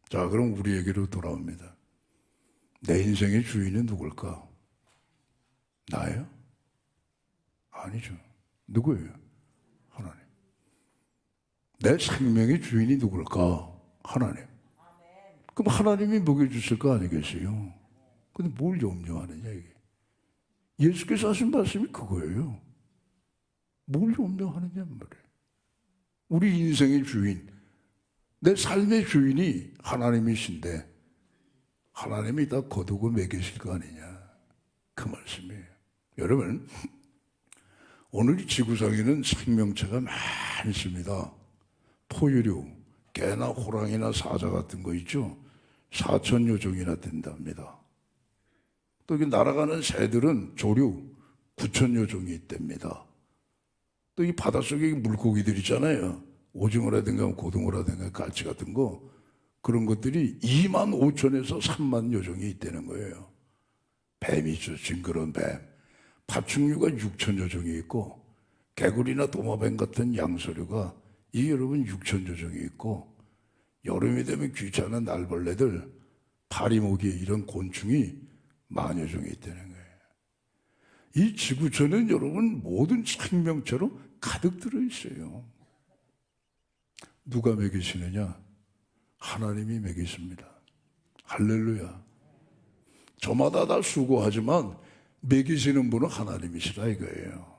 자, 그럼 우리에게로 돌아옵니다. 내 인생의 주인은 누굴까? 나예요? 아니죠. 누구예요? 하나님. 내 생명의 주인이 누굴까? 하나님. 그럼 하나님이 먹여주실 거 아니겠어요? 근데 뭘 염려하느냐 이게. 예수께서 하신 말씀이 그거예요. 뭘 염려하느냐 말이에요. 우리 인생의 주인, 내 삶의 주인이 하나님이신데 하나님이 다 거두고 먹이실 거 아니냐, 그 말씀이에요. 여러분, 오늘 지구상에는 생명체가 많습니다. 포유류, 개나 호랑이나 사자 같은 거 있죠. 4천여 종이나 된답니다. 또 이게 날아가는 새들은 조류 9천여 종이 있답니다. 또 이 바닷속에 물고기들 있잖아요. 오징어라든가 고등어라든가 갈치 같은 거, 그런 것들이 2만 5천에서 3만여 종이 있다는 거예요. 뱀이죠, 징그러운 뱀. 파충류가 6천여 종이 있고, 개구리나 도마뱀 같은 양서류가 이게 여러분 6천여 종이 있고, 여름이 되면 귀찮은 날벌레들, 파리모기 이런 곤충이 만여 종이 있다는 거예요. 이 지구촌은 여러분 모든 생명체로 가득 들어 있어요. 누가 먹이시느냐? 하나님이 먹이십니다. 할렐루야. 저마다 다 수고하지만 먹이시는 분은 하나님이시라 이거예요.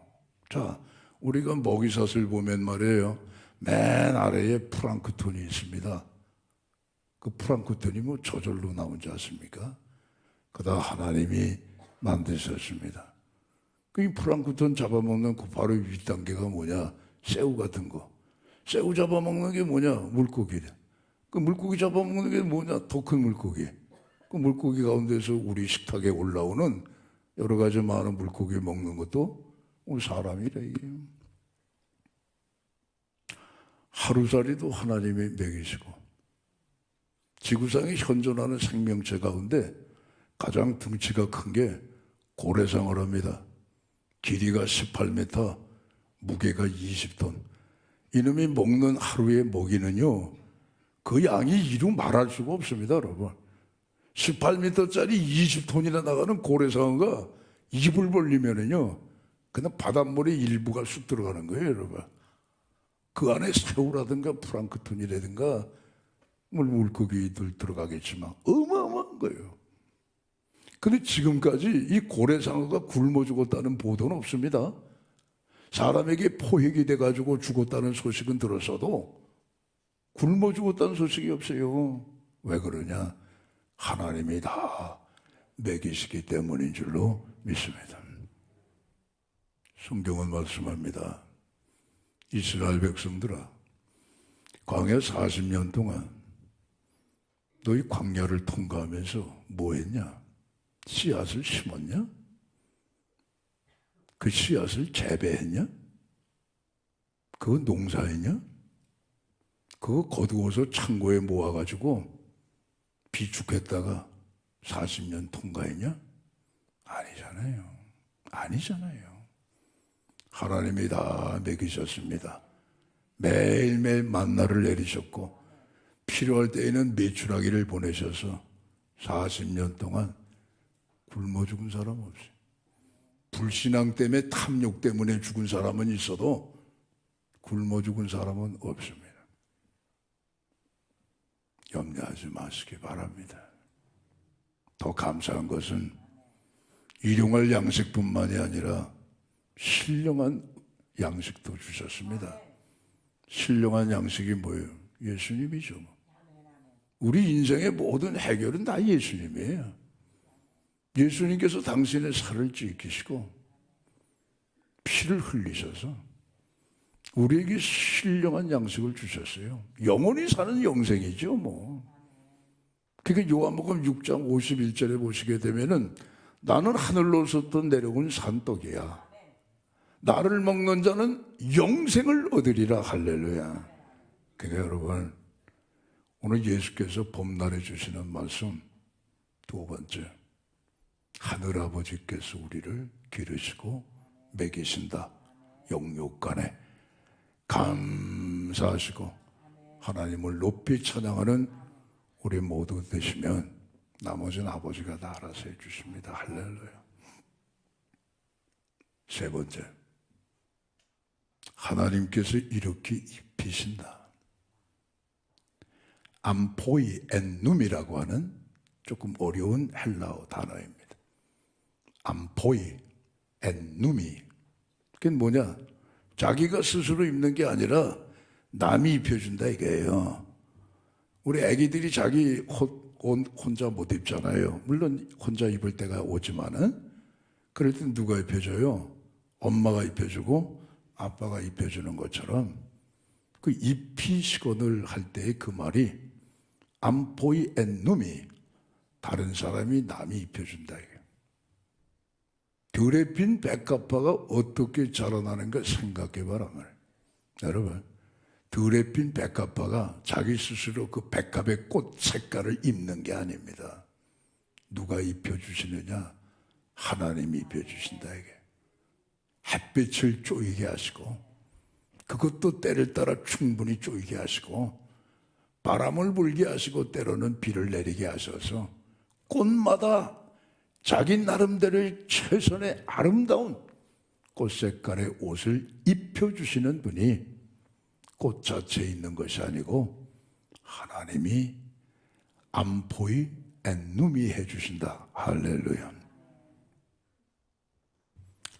자, 우리가 먹이사슬 보면 말이에요, 맨 아래에 플랑크톤이 있습니다. 그 플랑크톤이 뭐 저절로 나온지 아십니까? 그다 하나님이 만드셨습니다. 이 플랑크톤 잡아먹는 그 바로 윗단계가 뭐냐? 새우 같은 거. 새우 잡아먹는 게 뭐냐? 물고기래. 그 물고기 잡아먹는 게 뭐냐? 더 큰 물고기. 그 물고기 가운데서 우리 식탁에 올라오는 여러 가지 많은 물고기 먹는 것도 우리 사람이래. 하루살이도 하나님이 먹이시고, 지구상에 현존하는 생명체 가운데 가장 등치가 큰 게 고래상어랍니다. 길이가 18m, 무게가 20톤. 이놈이 먹는 하루의 먹이는요, 그 양이 이루 말할 수가 없습니다, 여러분. 18m짜리 20톤이나 나가는 고래상어가 입을 벌리면은요, 그냥 바닷물의 일부가 쑥 들어가는 거예요, 여러분. 그 안에 새우라든가 플랑크톤이라든가 물고기들 들어가겠지만 어마어마한 거예요. 근데 지금까지 이 고래상어가 굶어 죽었다는 보도는 없습니다. 사람에게 포획이 돼가지고 죽었다는 소식은 들었어도 굶어 죽었다는 소식이 없어요. 왜 그러냐? 하나님이 다 먹이시기 때문인 줄로 믿습니다. 성경은 말씀합니다. 이스라엘 백성들아, 광야 40년 동안 너희 광야를 통과하면서 뭐 했냐? 씨앗을 심었냐? 그 씨앗을 재배했냐? 그거 농사했냐? 그거 거두어서 창고에 모아가지고 비축했다가 40년 통과했냐? 아니잖아요. 아니잖아요. 하나님이 다 먹이셨습니다. 매일매일 만나를 내리셨고 필요할 때에는 메추라기를 보내셔서 40년 동안 굶어 죽은 사람 없어요. 불신앙 때문에 탐욕 때문에 죽은 사람은 있어도 굶어 죽은 사람은 없습니다. 염려하지 마시기 바랍니다. 더 감사한 것은 일용할 양식뿐만이 아니라 신령한 양식도 주셨습니다. 신령한 양식이 뭐예요? 예수님이죠. 우리 인생의 모든 해결은 다 예수님이에요. 예수님께서 당신의 살을 찢기시고 피를 흘리셔서 우리에게 신령한 양식을 주셨어요. 영원히 사는 영생이죠, 뭐. 그러니까 요한복음 6장 51절에 보시게 되면은 나는 하늘로부터 내려온 산떡이야. 나를 먹는 자는 영생을 얻으리라. 할렐루야. 그러니까 여러분, 오늘 예수께서 봄날에 주시는 말씀 두 번째, 하늘아버지께서 우리를 기르시고 먹이신다. 영육간에 감사하시고 하나님을 높이 찬양하는 우리 모두 되시면 나머지는 아버지가 다 알아서 해주십니다. 할렐루야. 세 번째, 하나님께서 이렇게 입히신다. 암포이 엔눔이라고 하는 조금 어려운 헬라어 단어입니다. 암포이 엔눔이 그게 뭐냐? 자기가 스스로 입는 게 아니라 남이 입혀준다 이거예요. 우리 애기들이 자기 옷 혼자 못 입잖아요. 물론 혼자 입을 때가 오지만은 그럴 땐 누가 입혀줘요? 엄마가 입혀주고 아빠가 입혀주는 것처럼 그 입히시건을 할 때의 그 말이 암포이 엔눔이 다른 사람이 남이 입혀준다 이게. 들에 핀 백합화가 어떻게 자라나는가 생각해봐라 말. 여러분, 들에 핀 백합화가 자기 스스로 그 백합의 꽃 색깔을 입는 게 아닙니다. 누가 입혀주시느냐? 하나님이 입혀주신다 이게. 햇빛을 쪼이게 하시고 그것도 때를 따라 충분히 쪼이게 하시고 바람을 불게 하시고 때로는 비를 내리게 하셔서 꽃마다 자기 나름대로의 최선의 아름다운 꽃 색깔의 옷을 입혀주시는 분이 꽃 자체에 있는 것이 아니고 하나님이 암포이 엔누미 해주신다. 할렐루야.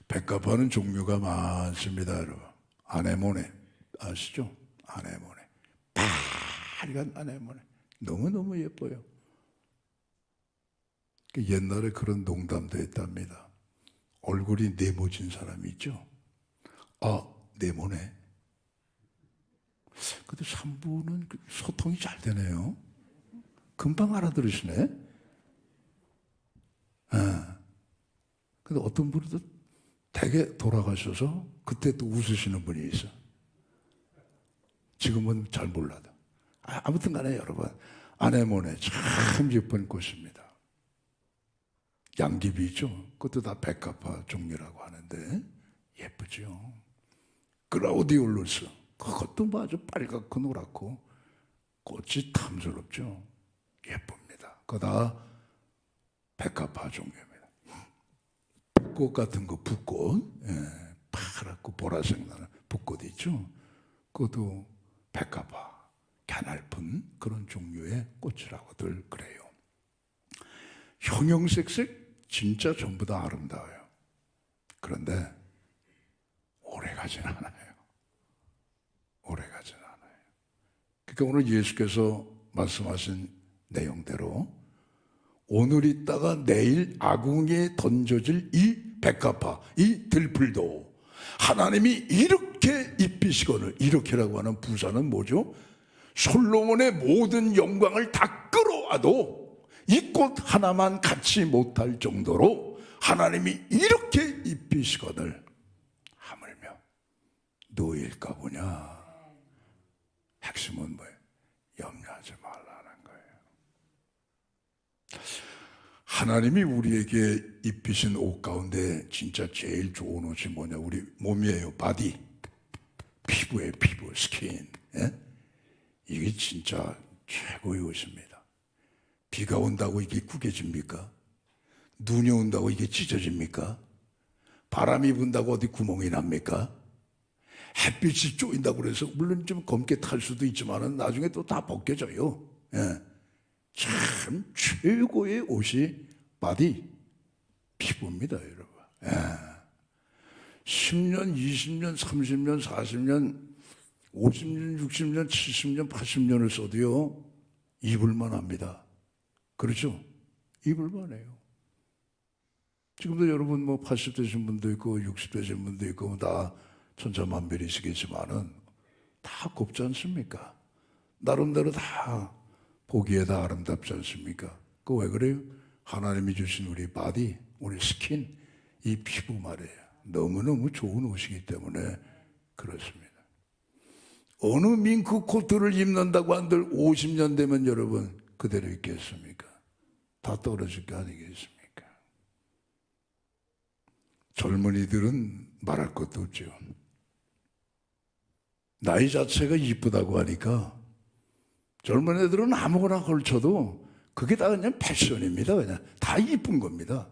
백합화는 종류가 많습니다, 여러분. 아네모네 아시죠? 아네모네, 빨간 아네모네, 너무너무 예뻐요. 옛날에 그런 농담도 했답니다. 얼굴이 네모진 사람이 있죠? 아, 네모네. 근데 산부는 소통이 잘 되네요. 금방 알아들으시네. 근데 어떤 분은 또 되게 돌아가셔서 그때 또 웃으시는 분이 있어. 지금은 잘 몰라도. 아무튼 간에 여러분, 아네모네 참 예쁜 꽃입니다. 양귀비 있죠? 그것도 다 백합화 종류라고 하는데 예쁘죠. 그라우디올루스, 그것도 뭐 아주 빨갛고 노랗고 꽃이 탐스럽죠. 예쁩니다. 그거 다 백합화 종류입니다. 붓꽃 같은 거, 붓꽃, 파랗고 보라색 나는 붓꽃 있죠? 그것도 백합화, 가냘픈 그런 종류의 꽃이라고들 그래요. 형형색색 진짜 전부 다 아름다워요. 그런데 오래 가진 않아요. 오래 가진 않아요. 그러니까 오늘 예수께서 말씀하신 내용대로 오늘 있다가 내일 아궁이에 던져질 이 백합화, 이 들풀도 하나님이 이렇게 입히시거늘, 이렇게라고 하는 부사는 뭐죠? 솔로몬의 모든 영광을 다 끌어와도 이 꽃 하나만 갖지 못할 정도로 하나님이 이렇게 입히시거늘 하물며 누구일까 보냐. 핵심은 뭐예요? 염려하지 말라는 거예요. 하나님이 우리에게 입히신 옷 가운데 진짜 제일 좋은 옷이 뭐냐? 우리 몸이에요. 바디, 피부예요. 피부, 스킨. 이게 진짜 최고의 옷입니다. 비가 온다고 이게 구겨집니까? 눈이 온다고 이게 찢어집니까? 바람이 분다고 어디 구멍이 납니까? 햇빛이 쪼인다고 그래서 물론 좀 검게 탈 수도 있지만 나중에 또 다 벗겨져요. 참 최고의 옷이 바디, 피부입니다, 여러분. 10년, 20년, 30년, 40년, 50년, 60년, 70년, 80년을 써도요, 입을만 합니다. 그렇죠? 입을만 해요. 지금도 여러분 뭐 80대신 분도 있고 60대신 분도 있고 다 천차만별이시겠지만은 다 곱지 않습니까? 나름대로 다 보기에 다 아름답지 않습니까? 그 왜 그래요? 하나님이 주신 우리 바디, 우리 스킨, 이 피부 말이에요. 너무너무 좋은 옷이기 때문에 그렇습니다. 어느 밍크 코트를 입는다고 한들 50년 되면 여러분 그대로 있겠습니까? 다 떨어질 거 아니겠습니까? 젊은이들은 말할 것도 없죠. 나이 자체가 이쁘다고 하니까 젊은 애들은 아무거나 걸쳐도 그게 다 그냥 패션입니다. 그냥 다 이쁜 겁니다.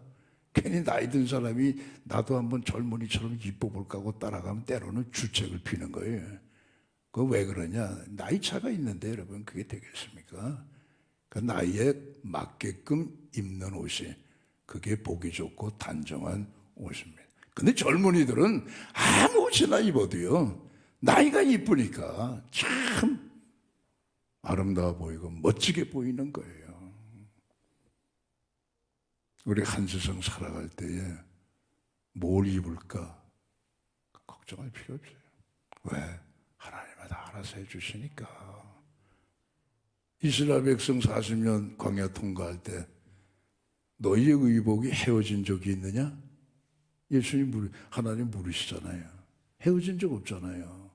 괜히 나이 든 사람이 나도 한번 젊은이처럼 이뻐 볼까 하고 따라가면 때로는 주책을 피는 거예요. 그거 왜 그러냐? 나이 차가 있는데 여러분 그게 되겠습니까? 그 나이에 맞게끔 입는 옷이 그게 보기 좋고 단정한 옷입니다. 근데 젊은이들은 아무 옷이나 입어도요 나이가 이쁘니까 참 아름다워 보이고 멋지게 보이는 거예요. 우리 한 세상 살아갈 때에 뭘 입을까 걱정할 필요 없어요. 왜? 하나님은 다 알아서 해주시니까. 이스라엘 백성 40년 광야 통과할 때 너희의 의복이 헤어진 적이 있느냐? 예수님 하나님 물으시잖아요. 헤어진 적 없잖아요.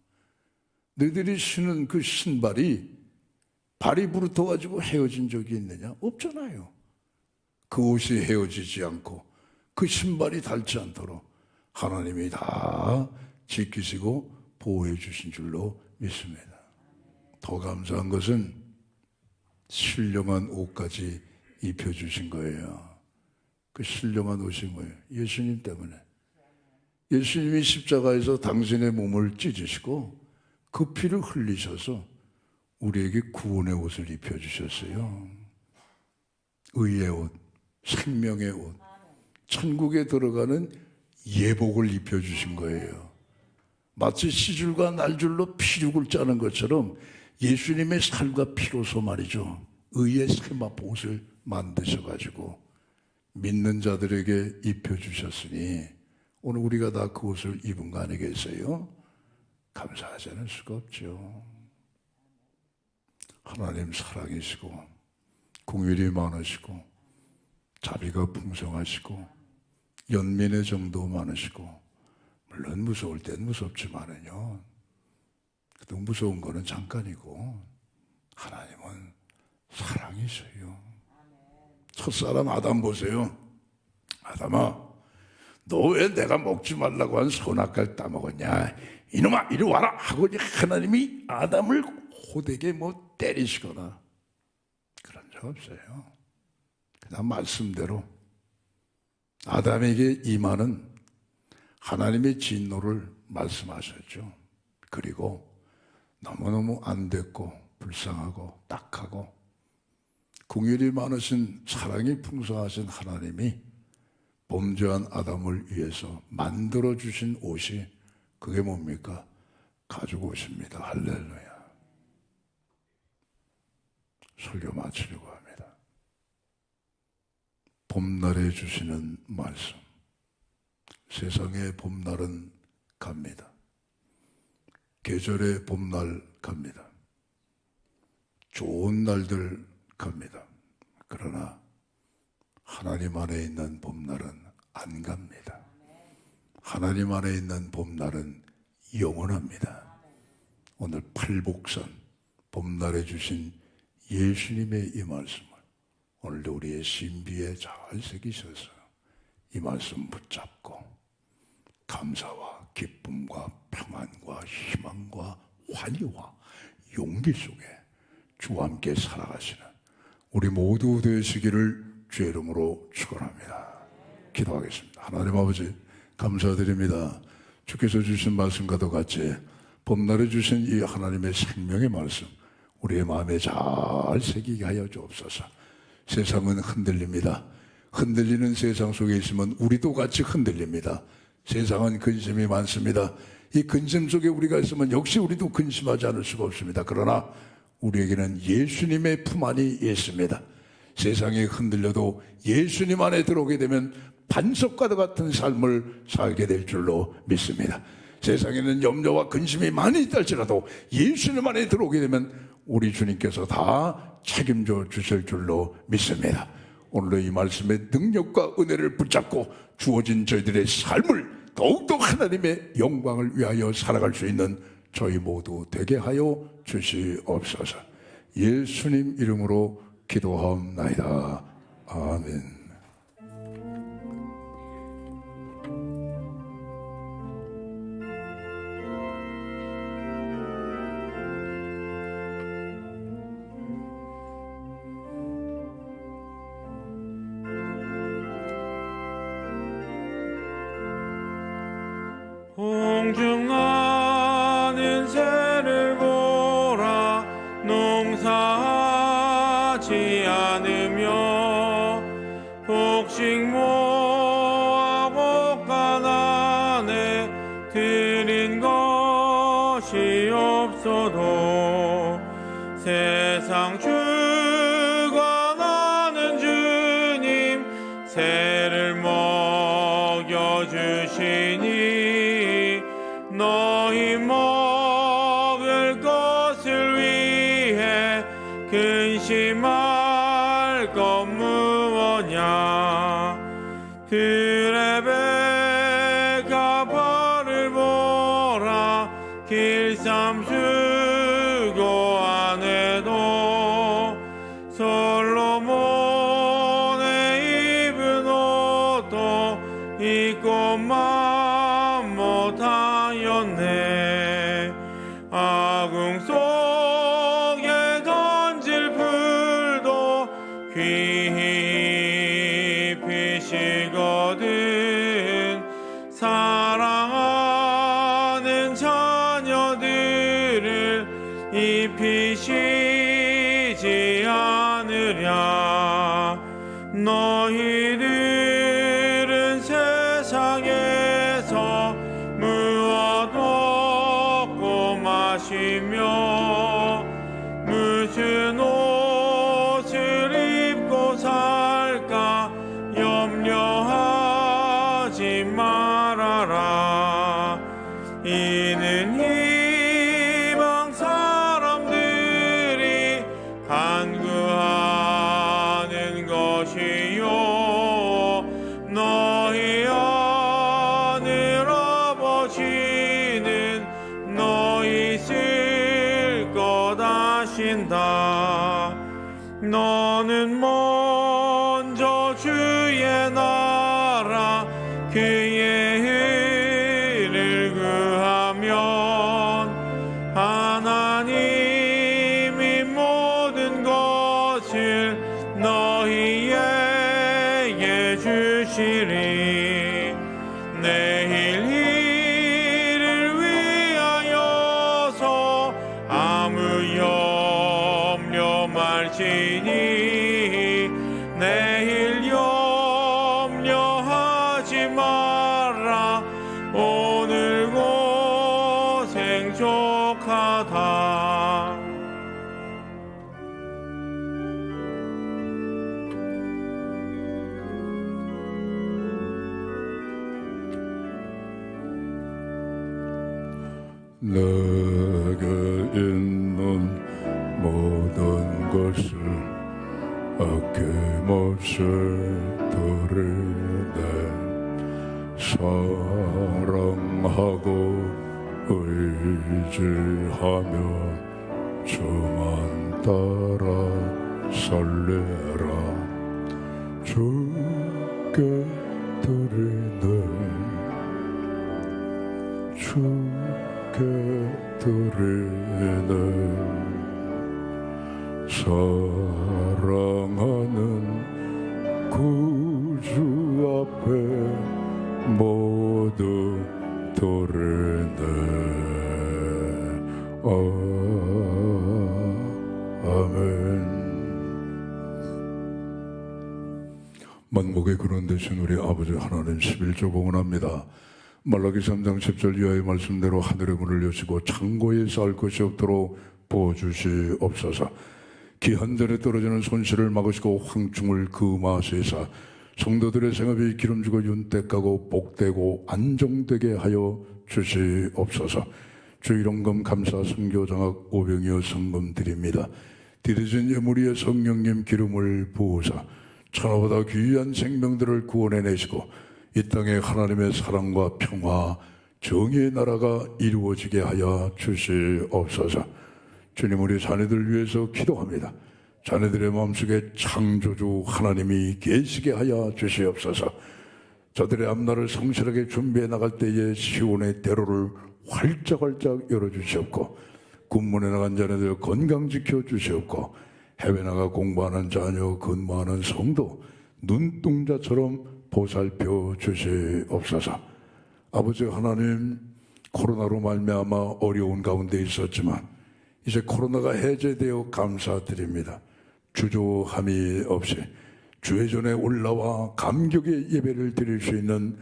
너희들이 신은 그 신발이 발이 부르터가지고 헤어진 적이 있느냐? 없잖아요. 그 옷이 헤어지지 않고 그 신발이 닳지 않도록 하나님이 다 지키시고 보호해 주신 줄로 믿습니다. 더 감사한 것은 신령한 옷까지 입혀주신 거예요. 그 신령한 옷이 뭐예요? 예수님 때문에. 예수님이 십자가에서 당신의 몸을 찢으시고 그 피를 흘리셔서 우리에게 구원의 옷을 입혀주셨어요. 의의 옷, 생명의 옷, 천국에 들어가는 예복을 입혀주신 거예요. 마치 시줄과 날줄로 피죽을 짜는 것처럼 예수님의 살과 피로서 말이죠, 의의 세마포 옷을 만드셔가지고 믿는 자들에게 입혀주셨으니 오늘 우리가 다 그 옷을 입은 거 아니겠어요? 감사하지 않을 수가 없죠. 하나님 사랑이시고 공율이 많으시고 자비가 풍성하시고 연민의 정도 많으시고, 물론 무서울 땐 무섭지만은요, 그 무서운 거는 잠깐이고 하나님은 사랑이셔요. 첫사람 아담 보세요. 아담아, 너 왜 내가 먹지 말라고 한 선악과를 따먹었냐, 이놈아 이리 와라 하고 하나님이 아담을 호되게 뭐 때리시거나 그런 적 없어요. 그냥 말씀대로 아담에게 임하는 하나님의 진노를 말씀하셨죠. 그리고 너무너무 안 됐고 불쌍하고 딱하고 긍휼이 많으신 사랑이 풍성하신 하나님이 범죄한 아담을 위해서 만들어주신 옷이 그게 뭡니까? 가지고 오십니다. 할렐루야. 설교 마치려고 합니다. 봄날에 주시는 말씀. 세상의 봄날은 갑니다. 계절의 봄날 갑니다. 좋은 날들 갑니다. 그러나 하나님 안에 있는 봄날은 안 갑니다. 하나님 안에 있는 봄날은 영원합니다. 오늘 팔복선 봄날에 주신 예수님의 이 말씀을 오늘도 우리의 신비에 잘 새기셔서 이 말씀 붙잡고 감사와 기쁨과 평안과 희망과 환희와 용기 속에 주와 함께 살아가시는 우리 모두 되시기를 주의 이름으로 축원합니다. 기도하겠습니다. 하나님 아버지 감사드립니다. 주께서 주신 말씀과도 같이 봄날에 주신 이 하나님의 생명의 말씀 우리의 마음에 잘 새기게 하여 주옵소서. 세상은 흔들립니다. 흔들리는 세상 속에 있으면 우리도 같이 흔들립니다. 세상은 근심이 많습니다. 이 근심 속에 우리가 있으면 역시 우리도 근심하지 않을 수가 없습니다. 그러나 우리에게는 예수님의 품 안이 있습니다. 세상이 흔들려도 예수님 안에 들어오게 되면 반석과도 같은 삶을 살게 될 줄로 믿습니다. 세상에는 염려와 근심이 많이 있다 할지라도 예수님 안에 들어오게 되면 우리 주님께서 다 책임져 주실 줄로 믿습니다. 오늘도 이 말씀의 능력과 은혜를 붙잡고 주어진 저희들의 삶을 더욱더 하나님의 영광을 위하여 살아갈 수 있는 저희 모두 되게 하여 주시옵소서. 예수님 이름으로 기도하옵나이다. 아멘. 공중하는 새를 보라 농사하지 않으며 곡식 모아 볶아나네 드린 것이 없어도 세상 주관하는 주님 새를 먹여주시니 너희 먹을 것을 위해 근심할 것 무엇냐 들의 백합화를 보라 길쌈 수고 안에도 솔로몬의 입은 옷도 입고만 못하였네 아궁 속에 던질 풀도 귀히 피시거든 사랑하는 자녀들은 너희들은 세상에서 무엇 먹고 마시며 무슨 옷을 입고 살까 염려하지 말아라. 이는 이방 사람들이 간구하는 것이요 너희 하늘 아버지는 너희 쓸 것 아신다. 너는 먼저 주의 나라 그의 의를 구하면 하나님이 모든 것을 너희에게 주시리. 내일 일을 위하여서 아무 염려 말지니 내일 염려하지 마라. 오늘 고생 족하다. 내게 있는 모든 것을 아낌없이 드리네. 사랑하고 의지하며 주만 따라 살래라. 주께 드리네. 주께 드리네. 사랑하는 구주 앞에 모두 드리네. 아멘. 만복의 근원 되신 우리 아버지 하나님 11조 봉헌합니다. 말라기 3장 10절 이하의 말씀대로 하늘의 문을 여시고 창고에 쌓을 것이 없도록 부어주시옵소서. 기한전에 떨어지는 손실을 막으시고 황충을 금하시사 성도들의 생업이 기름지고 윤택하고 복되고 안정되게 하여 주시옵소서. 주 이름금 감사 선교장학 오병이어 성금 드립니다. 디디진 예물이의 성령님 기름을 부으사 천하보다 귀한 생명들을 구원해내시고 이 땅에 하나님의 사랑과 평화 정의의 나라가 이루어지게 하여 주시옵소서. 주님, 우리 자녀들 위해서 기도합니다. 자녀들의 마음속에 창조주 하나님이 계시게 하여 주시옵소서. 저들의 앞날을 성실하게 준비해 나갈 때에 시온의 대로를 활짝활짝 열어주시옵고 군문에 나간 자녀들 건강 지켜주시옵고 해외 나가 공부하는 자녀 근무하는 성도 눈동자처럼 보살펴 주시옵소서. 아버지 하나님, 코로나로 말미암아 어려운 가운데 있었지만 이제 코로나가 해제되어 감사드립니다. 주저함이 없이 주의 전에 올라와 감격의 예배를 드릴 수 있는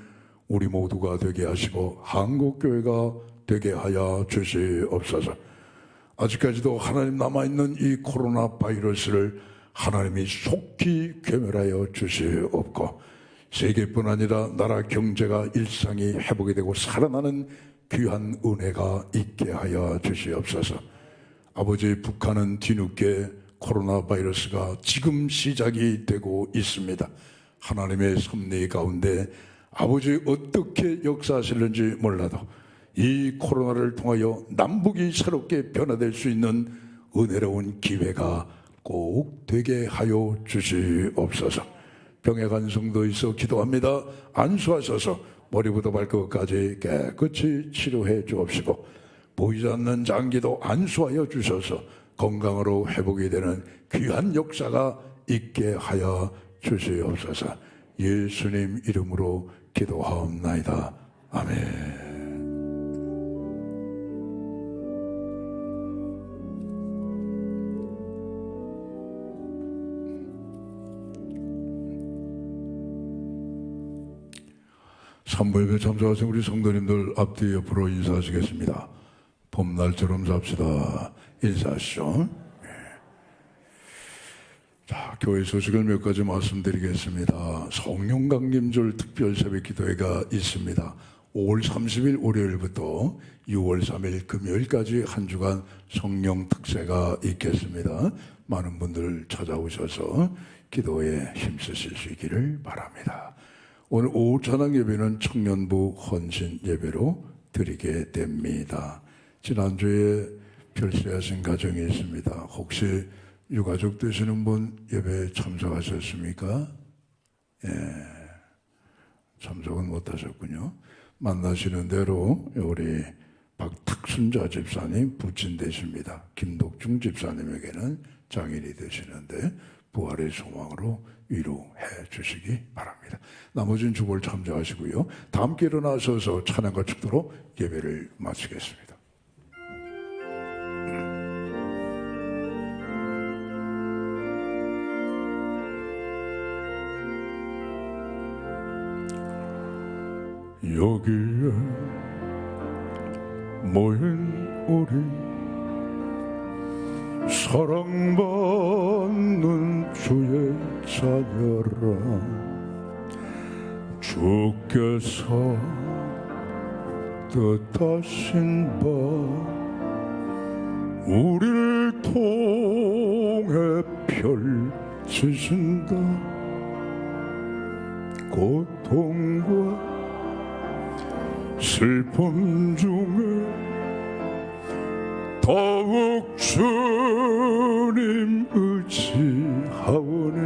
우리 모두가 되게 하시고 한국교회가 되게 하여 주시옵소서. 아직까지도 하나님 남아있는 이 코로나 바이러스를 하나님이 속히 괴멸하여 주시옵고 세계뿐 아니라 나라 경제가 일상이 회복이 되고 살아나는 귀한 은혜가 있게 하여 주시옵소서. 아버지, 북한은 뒤늦게 코로나 바이러스가 지금 시작이 되고 있습니다. 하나님의 섭리 가운데 아버지 어떻게 역사하실는지 몰라도 이 코로나를 통하여 남북이 새롭게 변화될 수 있는 은혜로운 기회가 꼭 되게 하여 주시옵소서. 병에 간 성도 있어 기도합니다. 안수하셔서 머리부터 발끝까지 깨끗이 치료해 주옵시고 보이지 않는 장기도 안수하여 주셔서 건강으로 회복이 되는 귀한 역사가 있게 하여 주시옵소서. 예수님 이름으로 기도하옵나이다. 아멘. 산부예배 참석하신 우리 성도님들 앞뒤 옆으로 인사하시겠습니다. 봄날처럼 삽시다. 인사하시죠. 자, 교회 소식을 몇 가지 말씀드리겠습니다. 성령강림절 특별 새벽 기도회가 있습니다. 5월 30일 월요일부터 6월 3일 금요일까지 한 주간 성령 특세가 있겠습니다. 많은 분들 찾아오셔서 기도에 힘쓰실 수 있기를 바랍니다. 오늘 오후 찬양 예배는 청년부 헌신 예배로 드리게 됩니다. 지난주에 별세하신 가정이 있습니다. 혹시 유가족 되시는 분 예배에 참석하셨습니까? 예, 참석은 못하셨군요. 만나시는 대로 우리 박탁순자 집사님 부친 되십니다. 김독중 집사님에게는 장인이 되시는데 부활의 소망으로 위로해 주시기 바랍니다. 나머지는 주보를 참조하시고요. 다 함께 일어나셔서 찬양과 축도로 예배를 마치겠습니다. 여기에 모인 우리 사랑받는 주의 자녀라 주께서 뜻하신 바 우리를 통해 펼치신다 고통과 슬픔 중에 더욱 주님 의지하오니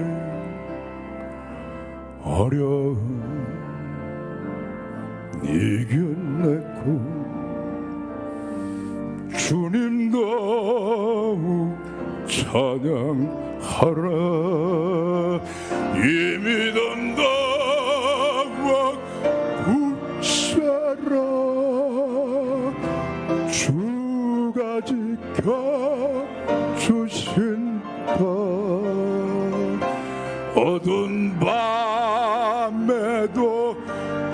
어려움 이겨내고 주님 더욱 찬양하라 이 믿음 더욱 붙잡라 주가 지켜주신다 어두운 밤에도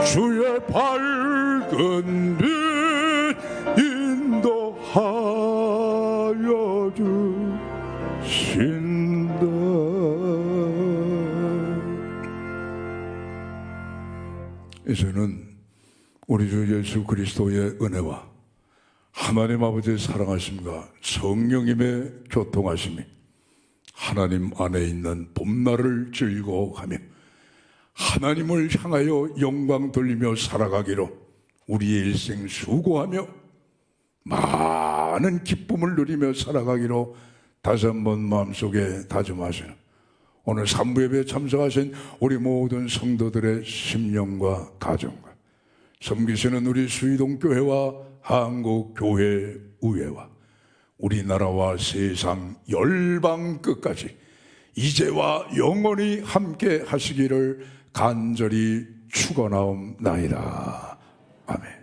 주의 밝은 빛 인도하여 주신다 이제는 우리 주 예수 그리스도의 은혜와 하나님 아버지의 사랑하심과 성령님의 교통하심이 하나님 안에 있는 봄날을 즐거워하며 하나님을 향하여 영광 돌리며 살아가기로 우리의 일생 수고하며 많은 기쁨을 누리며 살아가기로 다시 한번 마음속에 다짐하시는 오늘 산부예배에 참석하신 우리 모든 성도들의 심령과 가정과 섬기시는 우리 수의동교회와 한국교회의회와 우리나라와 세상 열방 끝까지 이제와 영원히 함께 하시기를 간절히 축원하옵나이다. 아멘.